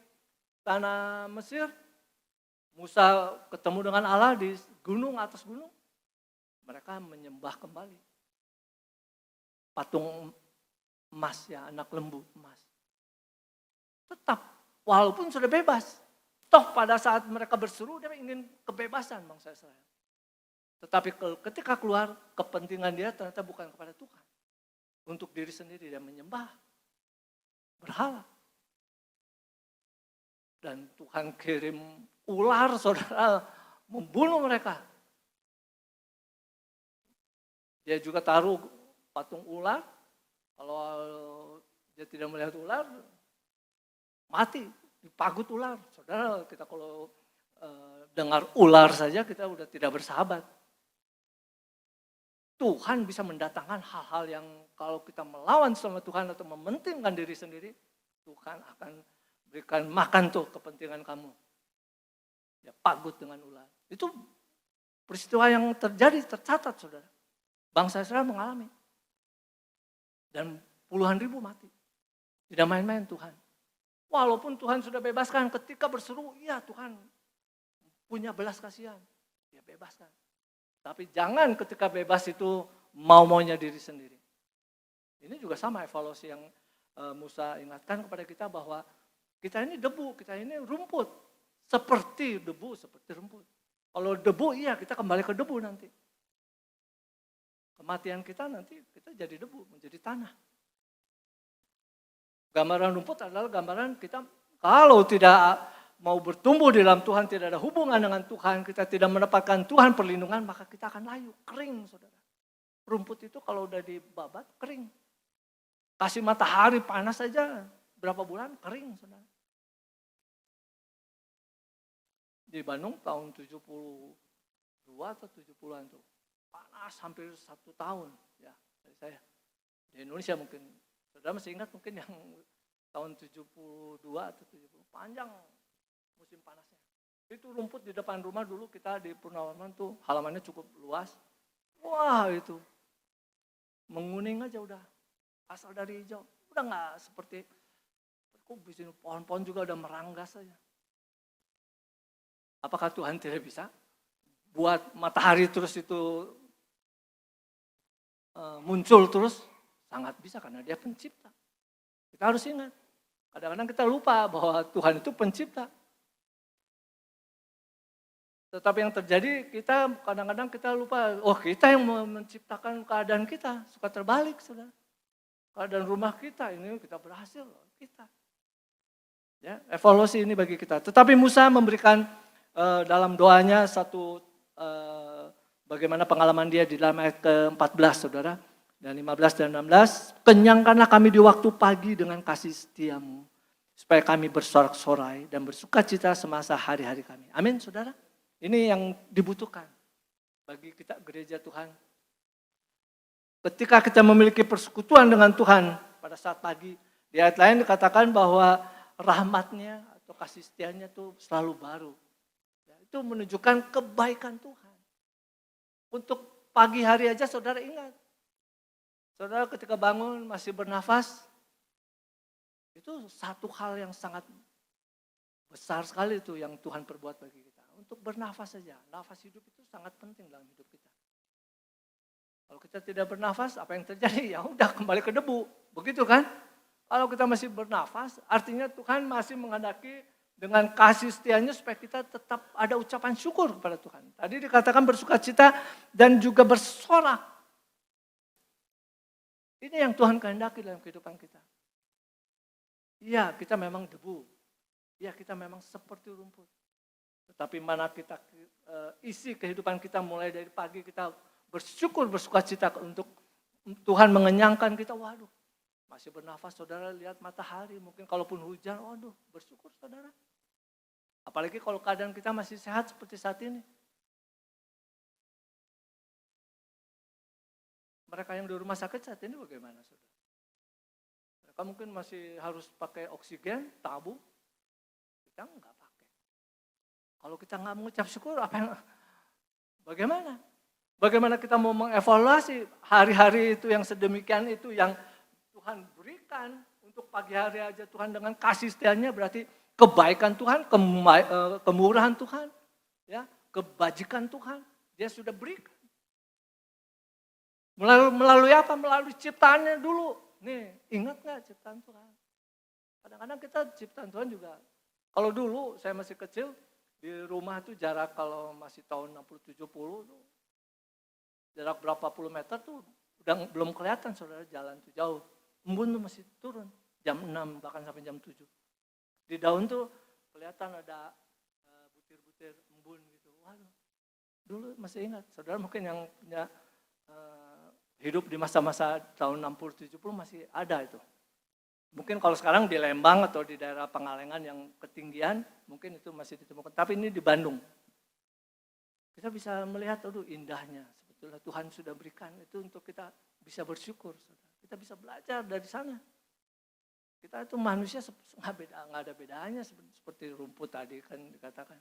tanah Mesir, Musa ketemu dengan Allah di gunung, atas gunung. Mereka menyembah kembali patung emas, ya, anak lembu emas. Tetap, walaupun sudah bebas. Toh pada saat mereka berseru, dia ingin kebebasan bangsa Israel. Tetapi ketika keluar, kepentingan dia ternyata bukan kepada Tuhan. Untuk diri sendiri, dia menyembah berhala. Dan Tuhan kirim ular, saudara, membunuh mereka. Dia juga taruh patung ular, kalau dia tidak melihat ular, mati, dipagut ular. Saudara, kita kalau dengar ular saja kita udah tidak bersahabat. Tuhan bisa mendatangkan hal-hal yang kalau kita melawan sama Tuhan atau mementingkan diri sendiri, Tuhan akan berikan makan tuh kepentingan kamu. Ya, pagut dengan ular. Itu peristiwa yang terjadi, tercatat saudara. Bangsa Israel mengalami. Dan puluhan ribu mati. Tidak main-main Tuhan. Walaupun Tuhan sudah bebaskan, ketika berseru, iya Tuhan punya belas kasihan. Ya bebaskan. Tapi jangan ketika bebas itu mau-maunya diri sendiri. Ini juga sama evaluasi yang Musa ingatkan kepada kita bahwa kita ini debu, kita ini rumput. Seperti debu, seperti rumput. Kalau debu, iya kita kembali ke debu nanti. Kematian kita nanti kita jadi debu, menjadi tanah. Gambaran rumput adalah gambaran kita kalau tidak mau bertumbuh di dalam Tuhan, tidak ada hubungan dengan Tuhan, kita tidak mendapatkan Tuhan perlindungan, maka kita akan layu, kering saudara. Rumput itu kalau udah dibabat, kering. Kasih matahari panas saja, berapa bulan, kering saudara. Di Bandung tahun 72 atau 70-an tuh, panas hampir 1 tahun ya dari saya. Di Indonesia mungkin, saudara masih ingat mungkin yang tahun 72 atau 70, panjang musim panasnya. Itu rumput di depan rumah dulu kita di Purnawarman tuh halamannya cukup luas. Wah itu, menguning aja udah, asal dari hijau. Udah gak seperti, kok bisa pohon-pohon juga udah meranggas aja. Apakah Tuhan tidak bisa buat matahari terus itu muncul terus? Sangat bisa karena dia pencipta. Kita harus ingat, kadang-kadang kita lupa bahwa Tuhan itu pencipta. Tetapi yang terjadi kita kadang-kadang kita lupa, oh kita yang menciptakan keadaan kita, suka terbalik saudara. Keadaan rumah kita ini kita berhasil, kita. Ya, evaluasi ini bagi kita. Tetapi Musa memberikan dalam doanya satu bagaimana pengalaman dia di dalam ayat ke-14 saudara. Dan 15 dan 16, kenyangkanlah kami di waktu pagi dengan kasih setiamu, supaya kami bersorak-sorai dan bersuka cita semasa hari-hari kami. Amin saudara. Ini yang dibutuhkan bagi kita gereja Tuhan. Ketika kita memiliki persekutuan dengan Tuhan pada saat pagi, di ayat lain dikatakan bahwa rahmatnya atau kasih setianya itu selalu baru. Ya, itu menunjukkan kebaikan Tuhan. Untuk pagi hari aja saudara ingat. Saudara ketika bangun masih bernafas, itu satu hal yang sangat besar sekali itu yang Tuhan perbuat bagi kita. Untuk bernafas saja, nafas hidup itu sangat penting dalam hidup kita. Kalau kita tidak bernafas, apa yang terjadi? Ya udah kembali ke debu, begitu kan? Kalau kita masih bernafas, artinya Tuhan masih menghendaki dengan kasih setianya supaya kita tetap ada ucapan syukur kepada Tuhan. Tadi dikatakan bersukacita dan juga bersorak. Ini yang Tuhan kehendaki dalam kehidupan kita. Iya, kita memang debu. Iya, kita memang seperti rumput. Tetapi mana kita isi kehidupan kita mulai dari pagi kita bersyukur, bersukacita untuk Tuhan mengenyangkan kita. Waduh, masih bernafas saudara lihat matahari. Mungkin kalaupun hujan, waduh bersyukur saudara. Apalagi kalau keadaan kita masih sehat seperti saat ini. Mereka yang di rumah sakit saat ini bagaimana saudara? Mereka mungkin masih harus pakai oksigen, tabung. Kita enggak pakai. Kalau kita enggak mengucap syukur, bagaimana? Bagaimana kita mau mengevaluasi hari-hari itu yang sedemikian itu yang Tuhan berikan untuk pagi hari aja Tuhan dengan kasih setianya berarti kebaikan Tuhan, kemurahan Tuhan, ya, kebajikan Tuhan, dia sudah berikan. Melalui apa? Melalui ciptaannya dulu. Nih, ingat gak ciptaan Tuhan? Kadang-kadang kita ciptaan Tuhan juga. Kalau dulu saya masih kecil, di rumah tuh jarak kalau masih tahun 60-70 tuh, jarak berapa puluh meter tuh udah belum kelihatan saudara jalan tuh jauh. Embun tuh masih turun, jam 6 bahkan sampai jam 7. Di daun tuh kelihatan ada butir-butir embun gitu. Waduh, dulu masih ingat. Saudara mungkin yang punya hidup di masa-masa tahun 60-70 masih ada itu. Mungkin kalau sekarang di Lembang atau di daerah Pangalengan yang ketinggian, mungkin itu masih ditemukan. Tapi ini di Bandung. Kita bisa melihat, aduh indahnya. Sebetulnya Tuhan sudah berikan itu untuk kita bisa bersyukur. Kita bisa belajar dari sana. Kita itu manusia nggak ada bedanya seperti rumput tadi kan dikatakan.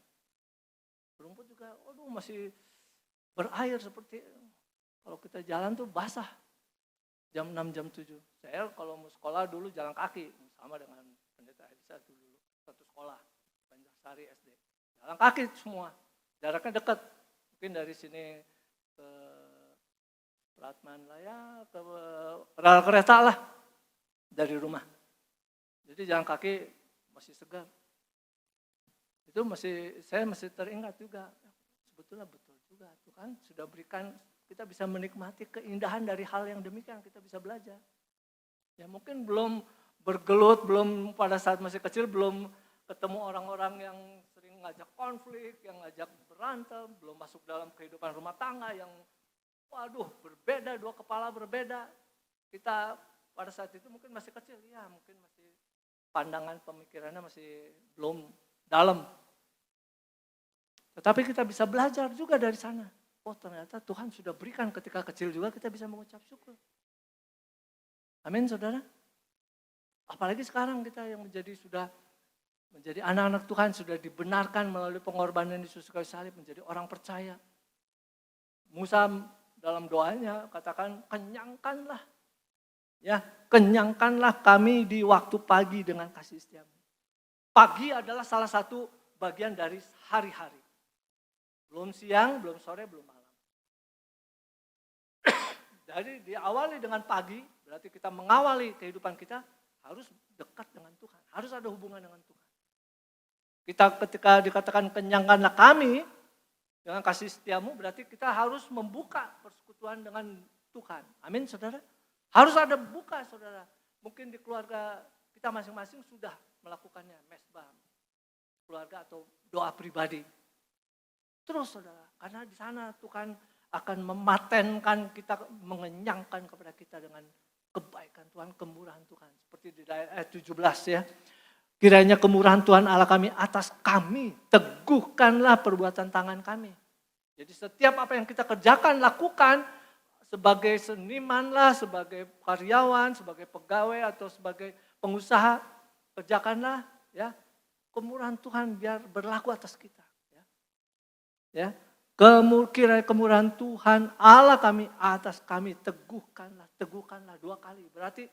Rumput juga, aduh masih berair seperti kalau kita jalan tuh basah. Jam 6, jam 7. Saya kalau mau sekolah dulu jalan kaki. Sama dengan pendeta Elisa dulu. Satu sekolah. Banjarsari SD. Jalan kaki semua. Jaraknya dekat. Mungkin dari sini ke Pratman lah ya. Ke rel kereta lah. Dari rumah. Jadi jalan kaki masih segar. Itu saya masih teringat juga. Sebetulnya betul juga. Tuhan sudah berikan kita bisa menikmati keindahan dari hal yang demikian, kita bisa belajar. Ya mungkin belum bergelut, belum pada saat masih kecil, belum ketemu orang-orang yang sering ngajak konflik, yang ngajak berantem, belum masuk dalam kehidupan rumah tangga yang waduh berbeda, dua kepala berbeda. Kita pada saat itu mungkin masih kecil, ya mungkin masih pandangan pemikirannya masih belum dalam. Tetapi kita bisa belajar juga dari sana. Oh ternyata Tuhan sudah berikan ketika kecil juga kita bisa mengucap syukur. Amin saudara. Apalagi sekarang kita yang sudah menjadi anak-anak Tuhan, sudah dibenarkan melalui pengorbanan Yesus kayu salib menjadi orang percaya. Musa dalam doanya katakan kenyangkanlah. Ya, kenyangkanlah kami di waktu pagi dengan kasih setiamu. Pagi adalah salah satu bagian dari hari-hari. Belum siang, belum sore, belum malam. Jadi diawali dengan pagi, berarti kita mengawali kehidupan kita harus dekat dengan Tuhan. Harus ada hubungan dengan Tuhan. Kita ketika dikatakan kenyangkanlah kami, Dengan kasih setiamu berarti kita harus membuka persekutuan dengan Tuhan. Amin saudara. Harus ada buka saudara. Mungkin di keluarga kita masing-masing sudah melakukannya. Mesbah, keluarga atau doa pribadi. Terus saudara, karena di sana Tuhan akan mematenkan kita, mengenyangkan kepada kita dengan kebaikan Tuhan, kemurahan Tuhan. Seperti di ayat 17 ya. Kiranya kemurahan Tuhan Allah kami atas kami, teguhkanlah perbuatan tangan kami. Jadi setiap apa yang kita kerjakan, lakukan sebagai seniman lah, sebagai karyawan, sebagai pegawai atau sebagai pengusaha, kerjakanlah ya. Kemurahan Tuhan biar berlaku atas kita. Ya, kiranya kemurahan Tuhan Allah kami atas kami, teguhkanlah 2 kali. Berarti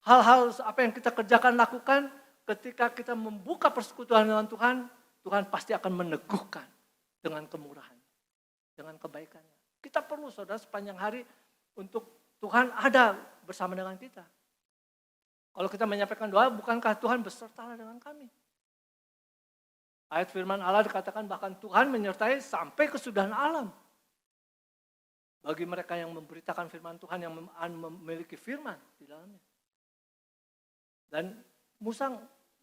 hal-hal apa yang kita kerjakan, lakukan ketika kita membuka persekutuan dengan Tuhan, Tuhan pasti akan meneguhkan dengan kemurahan, dengan kebaikannya. Kita perlu saudara sepanjang hari untuk Tuhan ada bersama dengan kita. Kalau kita menyampaikan doa, bukankah Tuhan besertalah dengan kami? Ayat firman Allah dikatakan bahkan Tuhan menyertai sampai kesudahan alam. Bagi mereka yang memberitakan firman Tuhan, yang memiliki firman di dalamnya. Dan Musa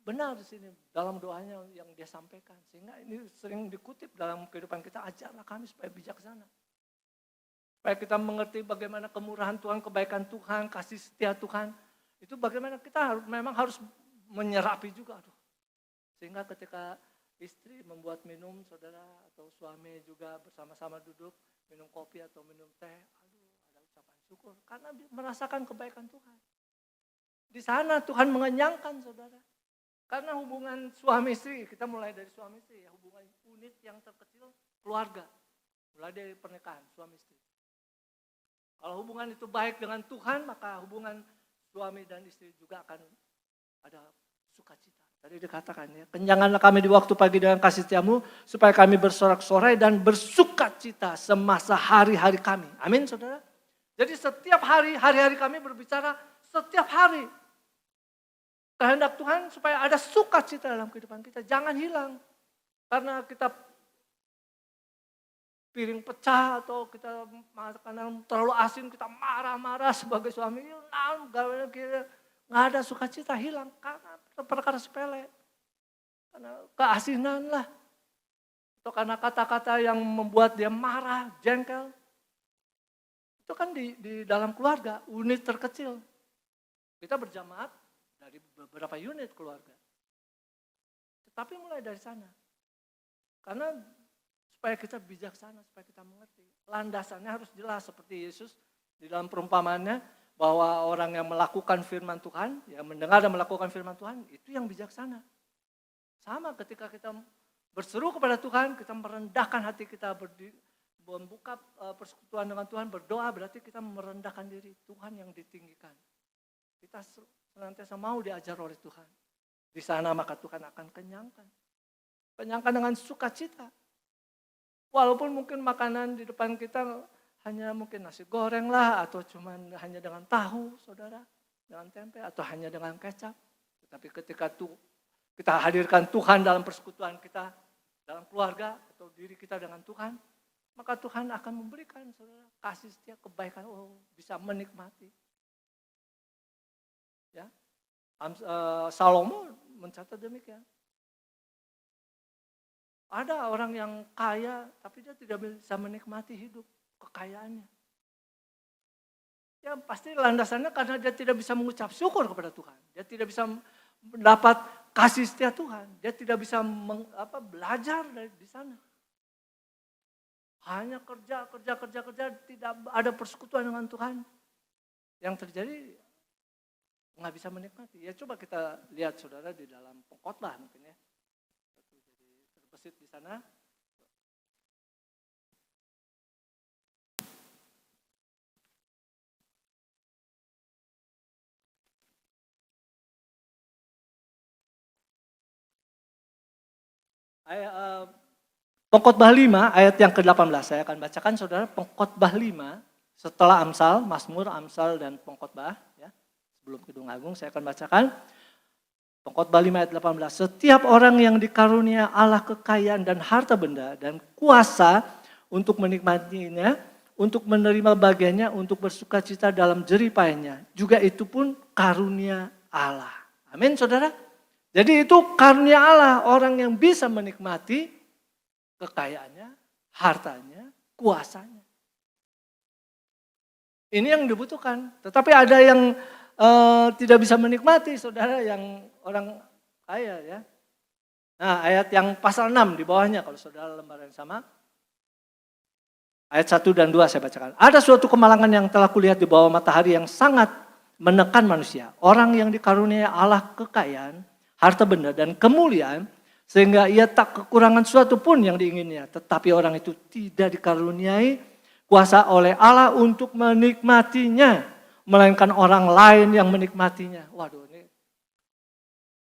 benar di sini dalam doanya yang dia sampaikan. Sehingga ini sering dikutip dalam kehidupan kita, ajarlah kami supaya bijaksana. Supaya kita mengerti bagaimana kemurahan Tuhan, kebaikan Tuhan, kasih setia Tuhan. Itu bagaimana kita memang harus menyerapi juga. Sehingga ketika istri membuat minum, saudara atau suami juga bersama-sama duduk minum kopi atau minum teh, ada ucapan syukur karena merasakan kebaikan Tuhan. Di sana Tuhan mengenyangkan saudara. Karena hubungan suami istri, kita mulai dari suami istri, ya, hubungan unit yang terkecil keluarga, mulai dari pernikahan suami istri. Kalau hubungan itu baik dengan Tuhan, maka hubungan suami dan istri juga akan ada sukacita. Tadi dikatakan ya, kenyangkanlah kami di waktu pagi dengan kasih setiamu, supaya kami bersorak-sorai dan bersukacita semasa hari-hari kami. Amin saudara. Jadi setiap hari-hari kami berbicara setiap hari. Kehendak Tuhan supaya ada sukacita dalam kehidupan kita, jangan hilang. Karena kita piring pecah atau kita makanan terlalu asin, kita marah-marah sebagai suami, nggak ada sukacita, hilang karena perkara sepele, karena keasinan lah, atau karena kata-kata yang membuat dia marah, jengkel. Itu kan di dalam keluarga, unit terkecil. Kita berjamaat dari beberapa unit keluarga. Tetapi mulai dari sana, karena supaya kita bijaksana, supaya kita mengerti, landasannya harus jelas seperti Yesus di dalam perumpamannya. Bahwa orang yang melakukan firman Tuhan, yang mendengar dan melakukan firman Tuhan, itu yang bijaksana. Sama ketika kita berseru kepada Tuhan, kita merendahkan hati kita, membuka persekutuan dengan Tuhan, berdoa, berarti kita merendahkan diri, Tuhan yang ditinggikan. Kita senantiasa mau diajar oleh Tuhan. Di sana maka Tuhan akan kenyangkan. Kenyangkan dengan sukacita. Walaupun mungkin makanan di depan kita hanya mungkin nasi goreng lah, atau cuman hanya dengan tahu, saudara, dengan tempe, atau hanya dengan kecap. Tetapi ketika kita hadirkan Tuhan dalam persekutuan kita, dalam keluarga, atau diri kita dengan Tuhan, maka Tuhan akan memberikan, saudara, kasih setia, kebaikan, bisa menikmati. Ya, Salomo mencatat demikian. Ada orang yang kaya, tapi dia tidak bisa menikmati hidup. Kekayaannya. Ya pasti landasannya karena dia tidak bisa mengucap syukur kepada Tuhan. Dia tidak bisa mendapat kasih setia Tuhan. Dia tidak bisa belajar di sana. Hanya kerja, tidak ada persekutuan dengan Tuhan. Yang terjadi nggak bisa menikmati. Ya coba kita lihat saudara di dalam pengkhotbah mungkin ya. Jadi terbesit di sana. Pengkhotbah 5 ayat yang ke-18 saya akan bacakan saudara. Pengkhotbah 5 setelah Amsal, Mazmur, Amsal dan Pengkhotbah ya. Sebelum Kidung Agung saya akan bacakan. Pengkhotbah 5 ayat 18. Setiap orang yang dikarunia Allah kekayaan dan harta benda dan kuasa untuk menikmatinya, untuk menerima bagiannya, untuk bersukacita dalam jerih payahnya. Juga itu pun karunia Allah. Amin saudara. Jadi itu karunia Allah, orang yang bisa menikmati kekayaannya, hartanya, kuasanya. Ini yang dibutuhkan. Tetapi ada yang tidak bisa menikmati, saudara, yang orang kaya ya. Nah, ayat yang pasal 6 di bawahnya kalau saudara lembaran yang sama. Ayat 1 dan 2 saya bacakan. Ada suatu kemalangan yang telah kulihat di bawah matahari yang sangat menekan manusia. Orang yang dikaruniai Allah kekayaan, harta benda dan kemuliaan, sehingga ia tak kekurangan suatu pun yang diinginnya. Tetapi orang itu tidak dikaruniai kuasa oleh Allah untuk menikmatinya, melainkan orang lain yang menikmatinya. Waduh, ini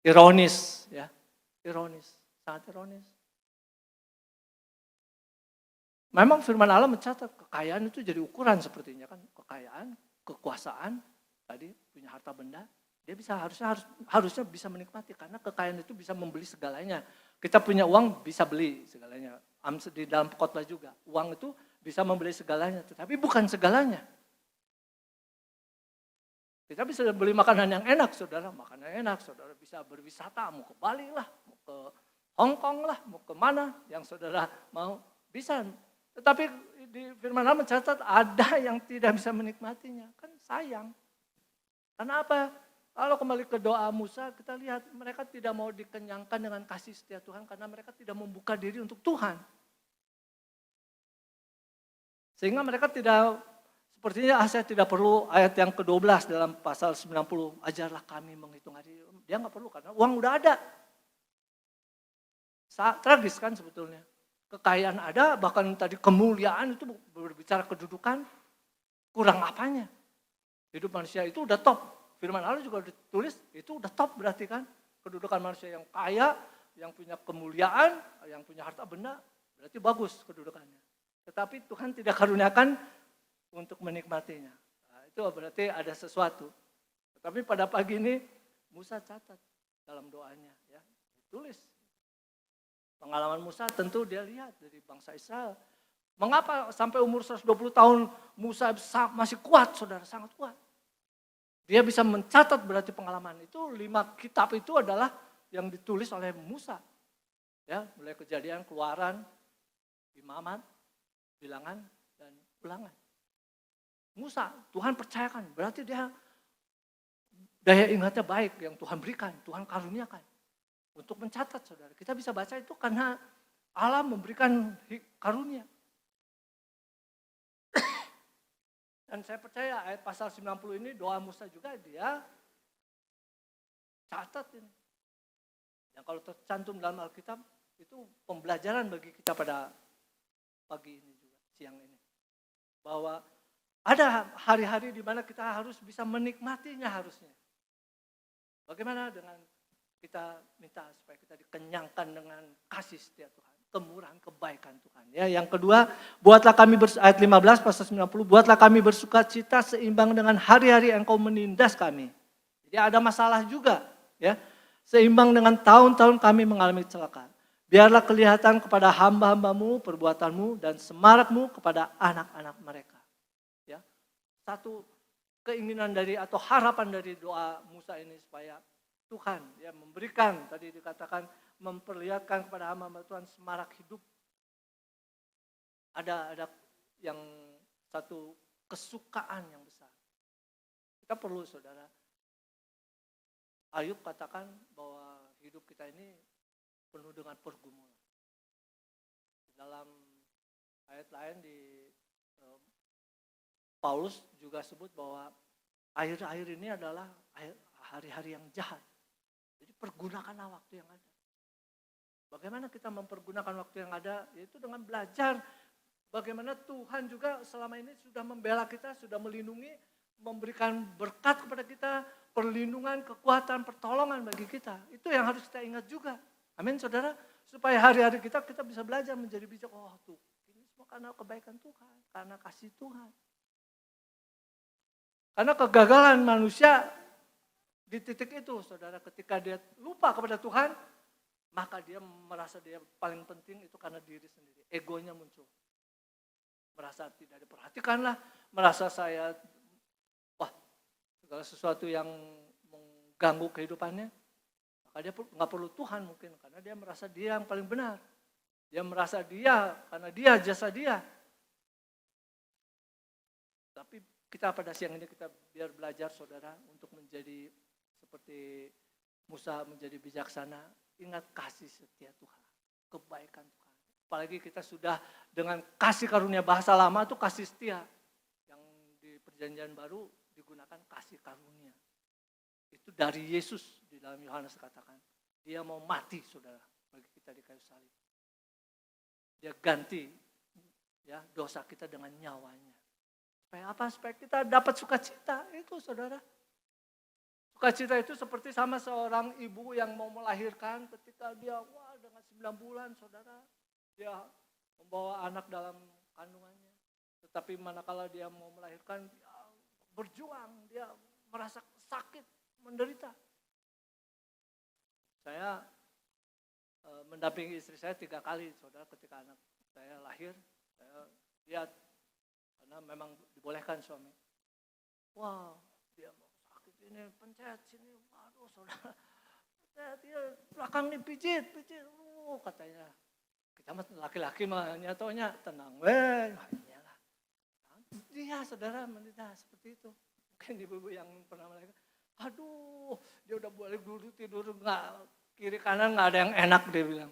ironis ya. Ironis, sangat ironis. Memang firman Allah mencatat kekayaan itu jadi ukuran sepertinya kan. Kekayaan, kekuasaan, tadi punya harta benda, dia bisa harusnya bisa menikmati karena kekayaan itu bisa membeli segalanya. Kita punya uang bisa beli segalanya. Di dalam khotbah juga, uang itu bisa membeli segalanya, tetapi bukan segalanya. Kita bisa beli makanan yang enak, saudara. Makanan enak, saudara bisa berwisata, mau ke Bali lah, mau ke Hong Kong lah, mau ke mana yang saudara mau, bisa. Tetapi di firman Allah mencatat ada yang tidak bisa menikmatinya. Kan sayang. Karena apa? Kalau kembali ke doa Musa, kita lihat mereka tidak mau dikenyangkan dengan kasih setia Tuhan karena mereka tidak membuka diri untuk Tuhan. Sehingga mereka tidak, sepertinya saya tidak perlu ayat yang ke-12 dalam pasal 90, ajarlah kami menghitung hari. Dia nggak perlu karena uang udah ada. Tragis kan sebetulnya. Kekayaan ada, bahkan tadi kemuliaan itu berbicara kedudukan, kurang apanya. Hidup manusia itu udah top. Firman Allah juga ditulis, itu udah top berarti kan. Kedudukan manusia yang kaya, yang punya kemuliaan, yang punya harta benda, berarti bagus kedudukannya. Tetapi Tuhan tidak karuniakan untuk menikmatinya. Nah, itu berarti ada sesuatu. Tetapi pada pagi ini Musa catat dalam doanya, ya, ditulis. Pengalaman Musa tentu dia lihat dari bangsa Israel. Mengapa sampai umur 120 tahun Musa masih kuat, saudara, sangat kuat. Dia bisa mencatat berarti pengalaman itu 5 kitab itu adalah yang ditulis oleh Musa. Ya, mulai Kejadian, Keluaran, Imamat, Bilangan, dan Ulangan. Musa, Tuhan percayakan, berarti dia daya ingatnya baik yang Tuhan berikan, Tuhan karuniakan. Untuk mencatat, saudara. Kita bisa baca itu karena Allah memberikan karunia. Dan saya percaya ayat pasal 90 ini doa Musa juga dia catat ini. Yang kalau tercantum dalam Alkitab itu pembelajaran bagi kita pada pagi ini juga, siang ini. Bahwa ada hari-hari di mana kita harus bisa menikmatinya harusnya. Bagaimana dengan kita minta supaya kita dikenyangkan dengan kasih setia Tuhan, kemurahan kebaikan Tuhan. Ya, yang kedua, buatlah kami ayat 15 pasal 90, buatlah kami bersukacita seimbang dengan hari-hari Engkau menindas kami. Jadi ada masalah juga, ya. Seimbang dengan tahun-tahun kami mengalami kecelakaan. Biarlah kelihatan kepada hamba-hambamu perbuatanmu dan semarakmu kepada anak-anak mereka. Ya. Satu keinginan dari atau harapan dari doa Musa ini supaya Tuhan ya memberikan, tadi dikatakan memperlihatkan kepada hamba Tuhan semarak hidup. Ada yang satu kesukaan yang besar. Kita perlu, saudara. Ayub katakan bahwa hidup kita ini penuh dengan pergumulan. Dalam ayat lain di Paulus juga sebut bahwa akhir-akhir ini adalah hari-hari yang jahat. Jadi pergunakanlah waktu yang ada. Bagaimana kita mempergunakan waktu yang ada? Yaitu dengan belajar bagaimana Tuhan juga selama ini sudah membela kita, sudah melindungi, memberikan berkat kepada kita, perlindungan, kekuatan, pertolongan bagi kita. Itu yang harus kita ingat juga. Amin, saudara. Supaya hari-hari kita bisa belajar menjadi bijak. Oh tuh, ini semua karena kebaikan Tuhan, karena kasih Tuhan. Karena kegagalan manusia di titik itu, saudara, ketika dia lupa kepada Tuhan, maka dia merasa dia paling penting itu karena diri sendiri. Egonya muncul. Merasa tidak diperhatikan lah, merasa saya, wah, segala sesuatu yang mengganggu kehidupannya, maka dia nggak perlu Tuhan mungkin, karena dia merasa dia yang paling benar. Dia merasa dia, karena dia jasa dia. Tapi kita pada siang ini kita biar belajar, saudara, untuk menjadi seperti Musa, menjadi bijaksana. Ingat kasih setia Tuhan, kebaikan Tuhan. Apalagi kita sudah dengan kasih karunia, bahasa lama itu kasih setia. Yang di perjanjian baru digunakan kasih karunia. Itu dari Yesus di dalam Yohanes katakan. Dia mau mati, saudara, bagi kita di kayu salib. Dia ganti ya dosa kita dengan nyawanya. Supaya apa? Supaya kita dapat sukacita. Itu, saudara. Sukacita itu seperti sama seorang ibu yang mau melahirkan ketika dia dengan 9 bulan, saudara, dia membawa anak dalam kandungannya. Tetapi manakala dia mau melahirkan, dia berjuang, dia merasa sakit, menderita. Saya mendampingi istri saya 3 kali, saudara, ketika anak saya lahir, saya lihat, karena memang dibolehkan suami. Wah, dia mau sakit ini, pencet sini, waduh saudara, dia belakang nih pijit, katanya. Kita mah laki-laki mah nyatonya tenang, iyalah. Dia, saudara, menderita seperti itu. Mungkin ibu-ibu yang pernah melahirkan, aduh, dia udah balik dulu tidur, nggak kiri kanan nggak ada yang enak, dia bilang.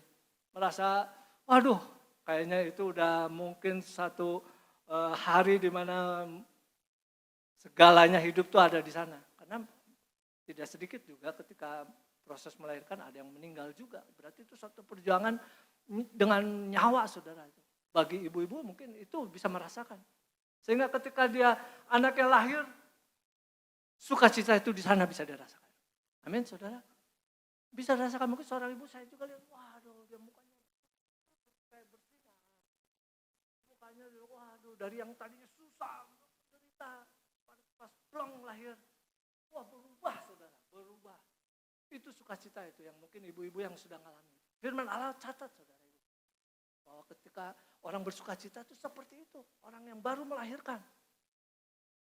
Merasa, waduh, kayaknya itu udah mungkin satu hari di mana segalanya hidup tuh ada di sana. Karena tidak sedikit juga ketika proses melahirkan ada yang meninggal juga. Berarti itu satu perjuangan dengan nyawa, saudara. Bagi ibu-ibu mungkin itu bisa merasakan. Sehingga ketika dia anaknya lahir, sukacita itu di sana bisa dirasakan. Amin, saudara. Bisa dirasakan, mungkin seorang ibu saya juga lihat, waduh, dia mukanya kayak bersinar. Mukanya, waduh, dari yang tadinya susah, menderita, pas plong lahir, wah berubah, saudara, berubah. Itu sukacita itu yang mungkin ibu-ibu yang sudah ngalami. Firman Allah catat, saudara, bahwa ketika orang bersukacita itu seperti itu, orang yang baru melahirkan.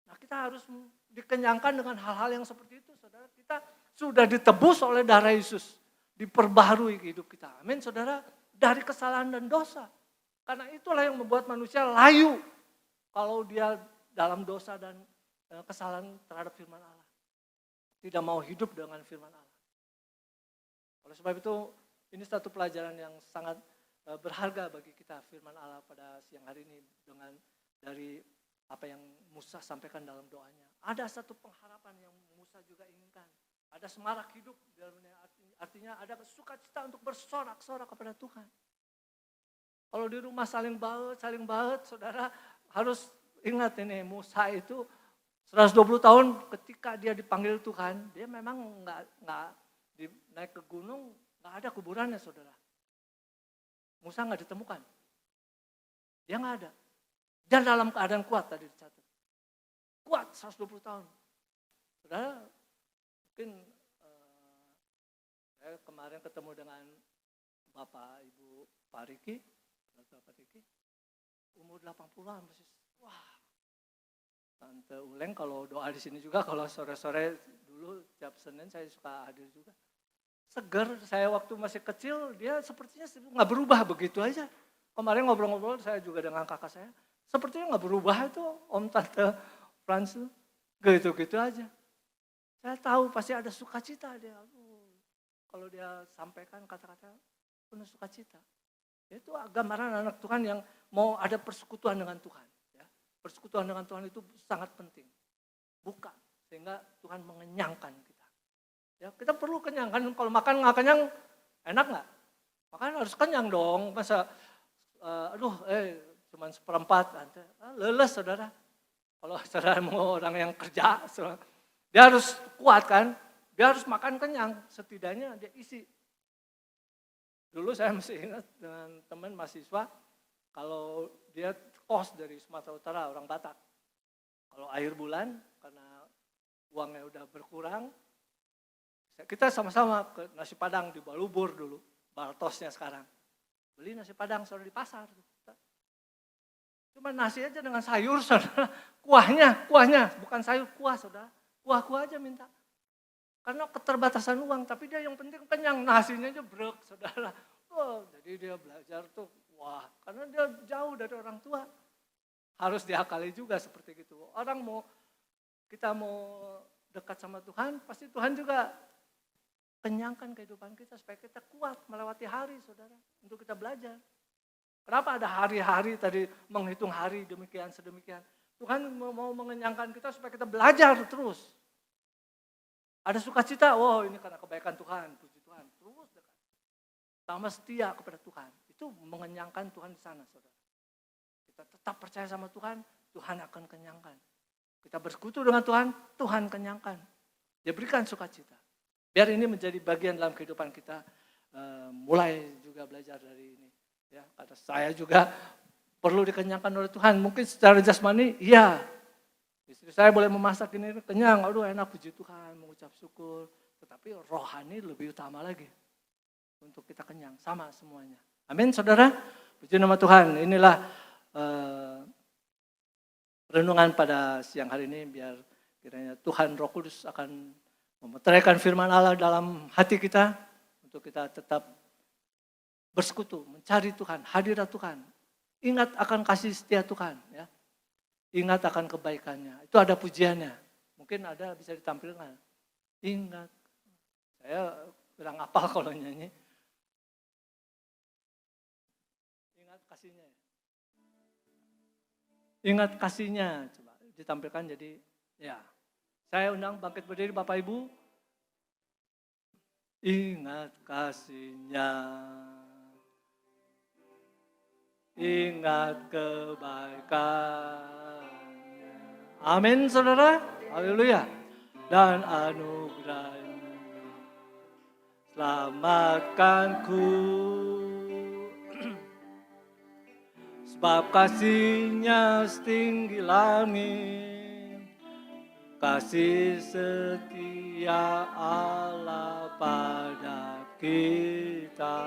Nah, kita harus dikenyangkan dengan hal-hal yang seperti itu, saudara. Kita sudah ditebus oleh darah Yesus, diperbaharui hidup kita. Amin, saudara, dari kesalahan dan dosa. Karena itulah yang membuat manusia layu kalau dia dalam dosa dan kesalahan terhadap firman Allah. Tidak mau hidup dengan firman Allah. Oleh sebab itu, ini satu pelajaran yang sangat berharga bagi kita, firman Allah pada siang hari ini, dengan dari apa yang Musa sampaikan dalam doanya. Ada satu pengharapan yang Musa juga inginkan. Ada semarak hidup, artinya ada sukacita untuk bersorak-sorak kepada Tuhan. Kalau di rumah saling baut, saudara harus ingat ini, Musa itu 120 tahun ketika dia dipanggil Tuhan, dia memang nggak naik ke gunung, nggak ada kuburannya, saudara. Musa nggak ditemukan, dia nggak ada. Dan dalam keadaan kuat tadi dicatat. Kuat 120 tahun. Saudara, mungkin saya kemarin ketemu dengan Bapak Ibu Pak Riki, umur 80-an persis. Wah, Tante Uleng kalau doa di sini juga, kalau sore-sore dulu tiap Senin saya suka hadir juga. Seger, saya waktu masih kecil dia sepertinya nggak berubah begitu aja. Kemarin ngobrol-ngobrol saya juga dengan kakak saya. Sepertinya nggak berubah itu Om Tante Frans itu, gitu-gitu aja. Saya tahu pasti ada sukacita dia. Kalau dia sampaikan kata-kata penuh sukacita. Itu gambaran anak Tuhan yang mau ada persekutuan dengan Tuhan. Ya. Persekutuan dengan Tuhan itu sangat penting. Buka, sehingga Tuhan mengenyangkan kita. Ya, kita perlu kenyang, kan kalau makan nggak kenyang, enak nggak? Makan harus kenyang dong, masa cuman seperempat, leles, saudara. Kalau saudara mau orang yang kerja, dia harus kuat kan, dia harus makan kenyang, setidaknya dia isi. Dulu saya masih ingat dengan teman mahasiswa, kalau dia kos dari Sumatera Utara, orang Batak. Kalau akhir bulan, karena uangnya udah berkurang, Kita sama-sama ke nasi Padang di Balubur dulu, Baltosnya sekarang. Beli nasi Padang saudara di pasar. Cuma nasi aja dengan sayur saudara. Kuahnya, bukan sayur, kuah saudara. Kuah-kuah aja minta. Karena keterbatasan uang, tapi dia yang penting kenyang. Nasinya aja brek saudara. Oh, jadi dia belajar tuh, wah, karena dia jauh dari orang tua. Harus diakali juga seperti gitu. Kita mau dekat sama Tuhan, pasti Tuhan juga kenyangkan kehidupan kita supaya kita kuat melewati hari saudara. Untuk kita belajar. Kenapa ada hari-hari tadi menghitung hari demikian sedemikian. Tuhan mau mengenyangkan kita supaya kita belajar terus. Ada sukacita, ini karena kebaikan Tuhan, puji Tuhan. Terus dekat. Sama setia kepada Tuhan. Itu mengenyangkan Tuhan di sana saudara. Kita tetap percaya sama Tuhan, Tuhan akan kenyangkan. Kita bersekutu dengan Tuhan, Tuhan kenyangkan. Dia berikan sukacita. Biar ini menjadi bagian dalam kehidupan kita, mulai juga belajar dari ini. Ya, kata saya juga perlu dikenyangkan oleh Tuhan. Mungkin secara jasmani, iya. Istri saya boleh memasak ini kenyang, aduh enak puji Tuhan, mengucap syukur. Tetapi rohani lebih utama lagi. Untuk kita kenyang, sama semuanya. Amin saudara, puji nama Tuhan. Inilah renungan pada siang hari ini, biar kiranya Tuhan Roh Kudus akan memeteraikan firman Allah dalam hati kita. Untuk kita tetap bersekutu, mencari Tuhan, hadirat Tuhan. Ingat akan kasih setia Tuhan. Ya. Ingat akan kebaikannya. Itu ada pujiannya. Mungkin ada bisa ditampilkan. Ingat. Saya kurang hafal kalau nyanyi. Ingat kasihnya. Ingat kasihnya. Coba ditampilkan jadi ya. Saya undang bangkit berdiri Bapak Ibu. Ingat kasihnya. Ingat kebaikannya. Amin saudara. Haleluya. Dan anugerahnya selamatkanku. Sebab kasihnya setinggi langit. Kasih setia Allah pada kita.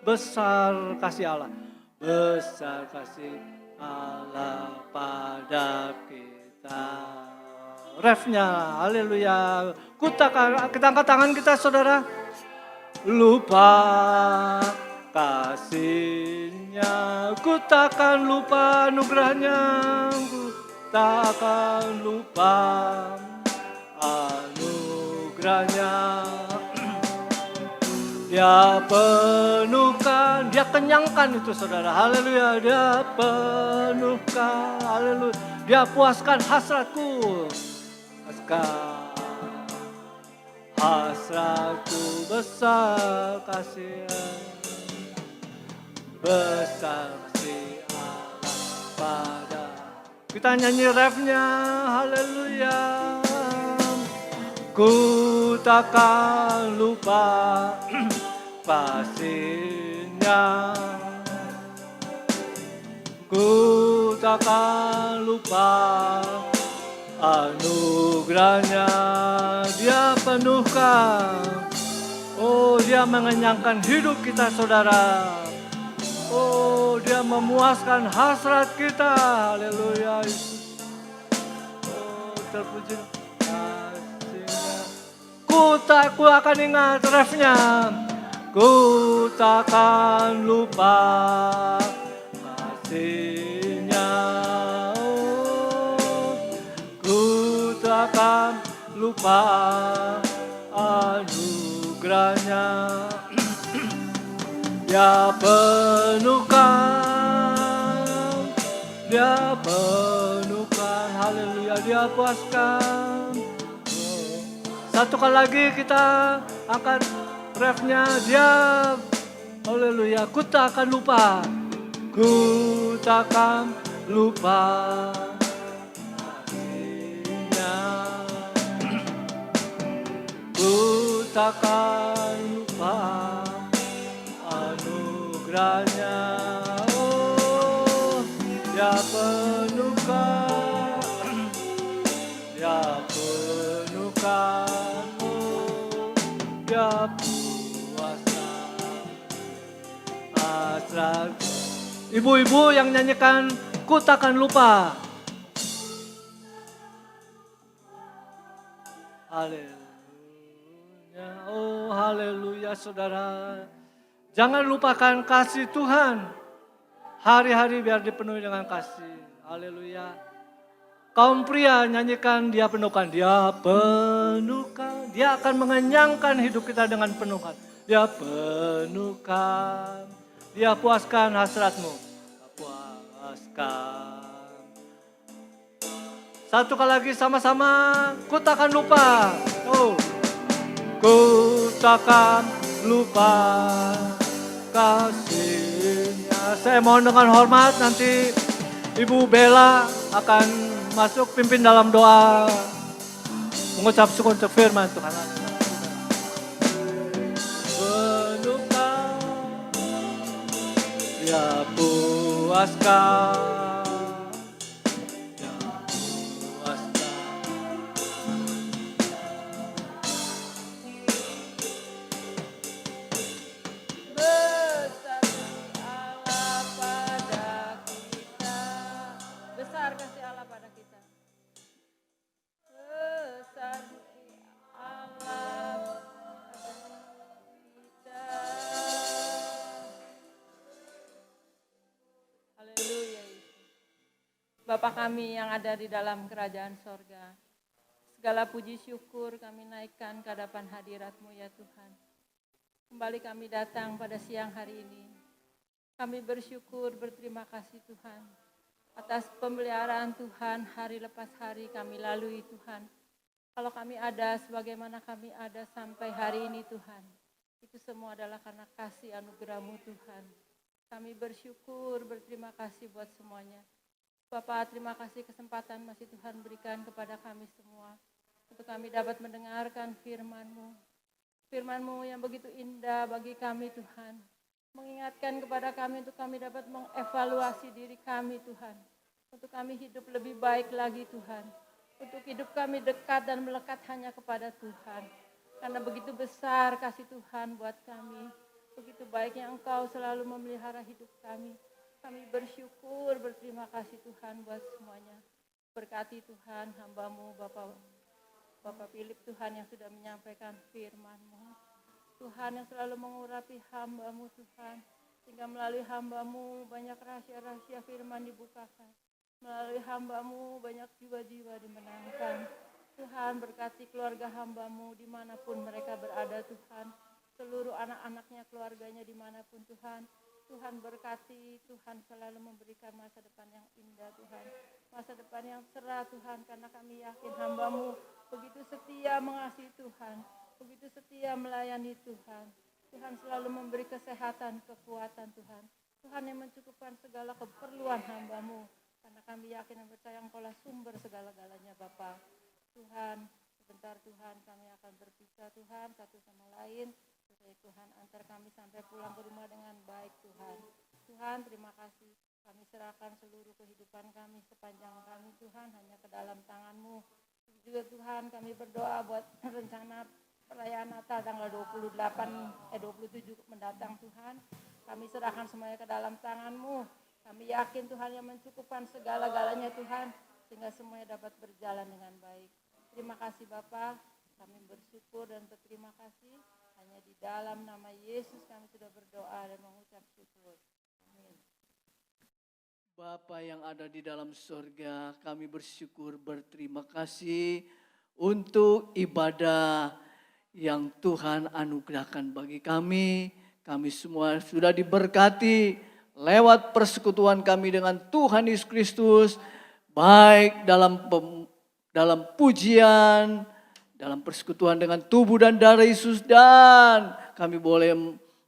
Besar kasih Allah. Besar kasih Allah pada kita. Refnya, haleluya. Kita angkat tangan kita saudara. Lupa kasihnya, ku takkan lupa anugerahnya, ku takkan lupa anugerahnya. Dia penuhkan, dia kenyangkan itu saudara, haleluya. Dia penuhkan, haleluya. Dia puaskan hasratku, hasratku besar kasih-Nya, besar kasih Allah pada. Kita nyanyi refnya, haleluya. Ku takkan lupa kasih-Nya, ku takkan lupa anugerahnya. Dia penuhkan, oh dia mengenyangkan hidup kita saudara. Oh dia memuaskan hasrat kita, haleluya Yesus. Oh terpuji kasih-Nya. Ku akan ingat refnya. Ku takkan lupa kasih-Nya. Oh, ku takkan lupa anugerahnya. Dia penuhkan, haleluya, dia puaskan. Satu kali lagi kita angkat refnya, dia, haleluya, ku takkan lupa, ku takkan lupa kasih-Nya, ku takkan lupa anugerahnya. Oh, dia penuhkan, dia penuhkan. Oh, puasa hasrat. Ibu-ibu yang nyanyikan Ku Takkan Lupa. Haleluya, oh haleluya saudara. Jangan lupakan kasih Tuhan. Hari-hari biar dipenuhi dengan kasih. Haleluya. Kaum pria nyanyikan Dia penuhkan. Dia penuhkan. Dia akan mengenyangkan hidup kita dengan penuhkan. Dia penuhkan. Dia puaskan hasratmu. Puaskan. Satu kali lagi sama-sama. Ku takkan lupa. Oh. Ku takkan lupa kasihnya. Saya mohon dengan hormat nanti Ibu Bella akan masuk pimpin dalam doa. Mengucap syukur untuk firman Tuhan. Penuhkan. Dia puaskan. Bapa kami yang ada di dalam kerajaan sorga, segala puji syukur kami naikkan ke hadapan hadirat-Mu ya Tuhan. Kembali kami datang pada siang hari ini. Kami bersyukur, berterima kasih Tuhan, atas pemeliharaan Tuhan hari lepas hari kami lalui Tuhan. Kalau kami ada sebagaimana kami ada sampai hari ini Tuhan, itu semua adalah karena kasih anugerah-Mu Tuhan. Kami bersyukur, berterima kasih buat semuanya. Bapak, terima kasih kesempatan masih Tuhan berikan kepada kami semua. Untuk kami dapat mendengarkan firman-Mu. Firman-Mu yang begitu indah bagi kami Tuhan. Mengingatkan kepada kami untuk kami dapat mengevaluasi diri kami Tuhan. Untuk kami hidup lebih baik lagi Tuhan. Untuk hidup kami dekat dan melekat hanya kepada Tuhan. Karena begitu besar kasih Tuhan buat kami. Begitu baiknya Engkau selalu memelihara hidup kami. Kami bersyukur, berterima kasih Tuhan buat semuanya. Berkati Tuhan hamba-Mu, Bapak Philip Tuhan yang sudah menyampaikan firman-Mu. Tuhan yang selalu mengurapi hamba-Mu Tuhan. Sehingga melalui hamba-Mu banyak rahasia-rahasia firman dibukakan. Melalui hamba-Mu banyak jiwa-jiwa dimenangkan. Tuhan berkati keluarga hamba-Mu dimanapun mereka berada Tuhan. Seluruh anak-anaknya, keluarganya dimanapun Tuhan. Tuhan berkati, Tuhan selalu memberikan masa depan yang indah Tuhan. Masa depan yang cerah Tuhan, karena kami yakin hamba-Mu begitu setia mengasihi Tuhan. Begitu setia melayani Tuhan. Tuhan selalu memberi kesehatan, kekuatan Tuhan. Tuhan yang mencukupkan segala keperluan hamba-Mu. Karena kami yakin dan percaya Engkau lah sumber segala-galanya Bapa. Tuhan, sebentar Tuhan kami akan berpisah Tuhan satu sama lain. Tuhan antar kami sampai pulang ke rumah dengan baik Tuhan. Tuhan terima kasih. Kami serahkan seluruh kehidupan kami sepanjang kami Tuhan hanya ke dalam tangan-Mu. Juga Tuhan kami berdoa buat rencana perayaan Natal tanggal 27 mendatang Tuhan. Kami serahkan semuanya ke dalam tangan-Mu. Kami yakin Tuhan yang mencukupkan segala-galanya Tuhan. Sehingga semuanya dapat berjalan dengan baik. Terima kasih Bapa. Kami bersyukur dan berterima kasih. Hanya di dalam nama Yesus kami sudah berdoa dan mengucap syukur. Amin. Bapa yang ada di dalam surga, kami bersyukur, berterima kasih untuk ibadah yang Tuhan anugerahkan bagi kami. Kami semua sudah diberkati lewat persekutuan kami dengan Tuhan Yesus Kristus, baik dalam pujian, dalam persekutuan dengan tubuh dan darah Yesus, dan kami boleh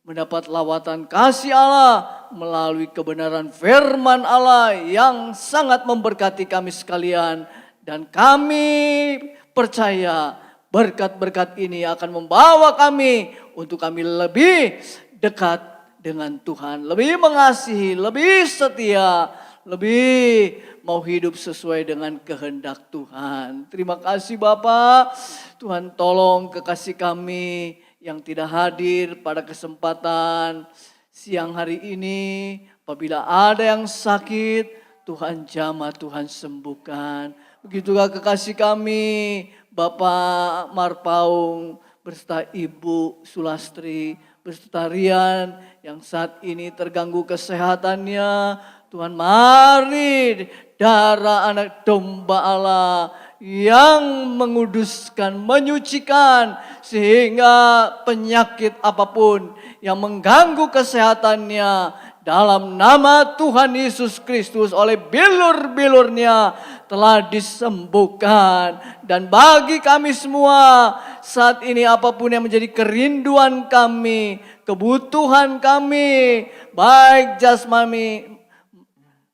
mendapat lawatan kasih Allah melalui kebenaran firman Allah yang sangat memberkati kami sekalian. Dan kami percaya berkat-berkat ini akan membawa kami untuk kami lebih dekat dengan Tuhan, lebih mengasihi, lebih setia, lebih mau hidup sesuai dengan kehendak Tuhan. Terima kasih Bapak. Tuhan tolong kekasih kami yang tidak hadir pada kesempatan siang hari ini. Apabila ada yang sakit, Tuhan jamah, Tuhan sembuhkan. Begitulah kekasih kami, Bapak Marpaung, beserta Ibu Sulastri, beserta Rian yang saat ini terganggu kesehatannya. Tuhan, mari darah anak domba Allah yang menguduskan, menyucikan, sehingga penyakit apapun yang mengganggu kesehatannya dalam nama Tuhan Yesus Kristus oleh bilur-bilurnya telah disembuhkan. Dan bagi kami semua saat ini apapun yang menjadi kerinduan kami, kebutuhan kami, baik jasmani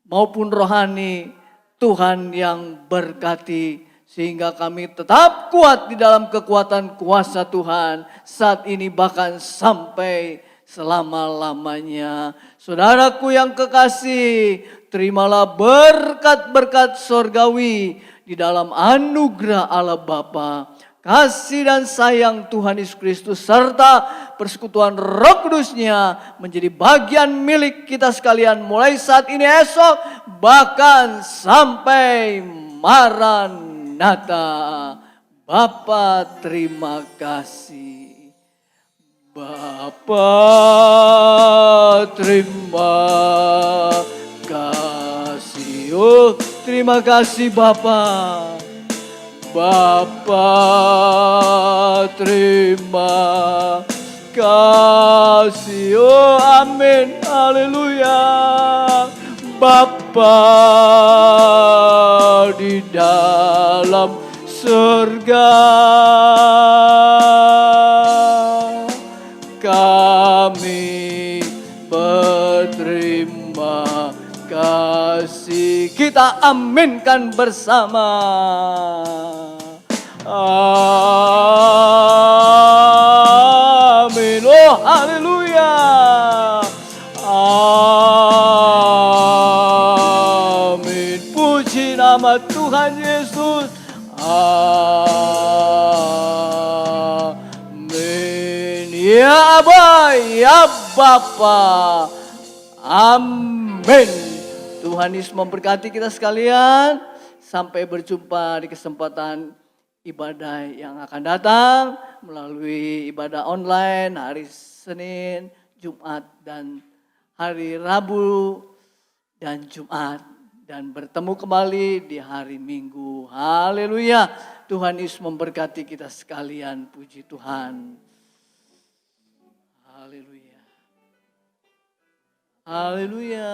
maupun rohani, Tuhan yang berkati sehingga kami tetap kuat di dalam kekuatan kuasa Tuhan saat ini bahkan sampai selama-lamanya. Saudaraku yang kekasih, terimalah berkat-berkat sorgawi di dalam anugerah Allah Bapa, kasih dan sayang Tuhan Yesus Kristus serta persekutuan Roh Kudusnya menjadi bagian milik kita sekalian mulai saat ini, esok, bahkan sampai Maranatha. Bapa, terima kasih. Bapa, terima kasih. Oh, terima kasih Bapa. Bapa, terima kasih. Oh, amin. Haleluya. Bapa di dalam surga, kami berterima kasih. Kita aminkan bersama. Amin. Oh, haleluya. Amin. Puji nama Tuhan Yesus. Amin. Ya Aba, ya Bapa. Amin. Tuhan Yesus memberkati kita sekalian. Sampai berjumpa di kesempatan ibadah yang akan datang melalui ibadah online hari Senin, Jumat, dan hari Rabu dan Jumat. Dan bertemu kembali di hari Minggu. Haleluya. Tuhan Yesus memberkati kita sekalian. Puji Tuhan. Haleluya. Haleluya.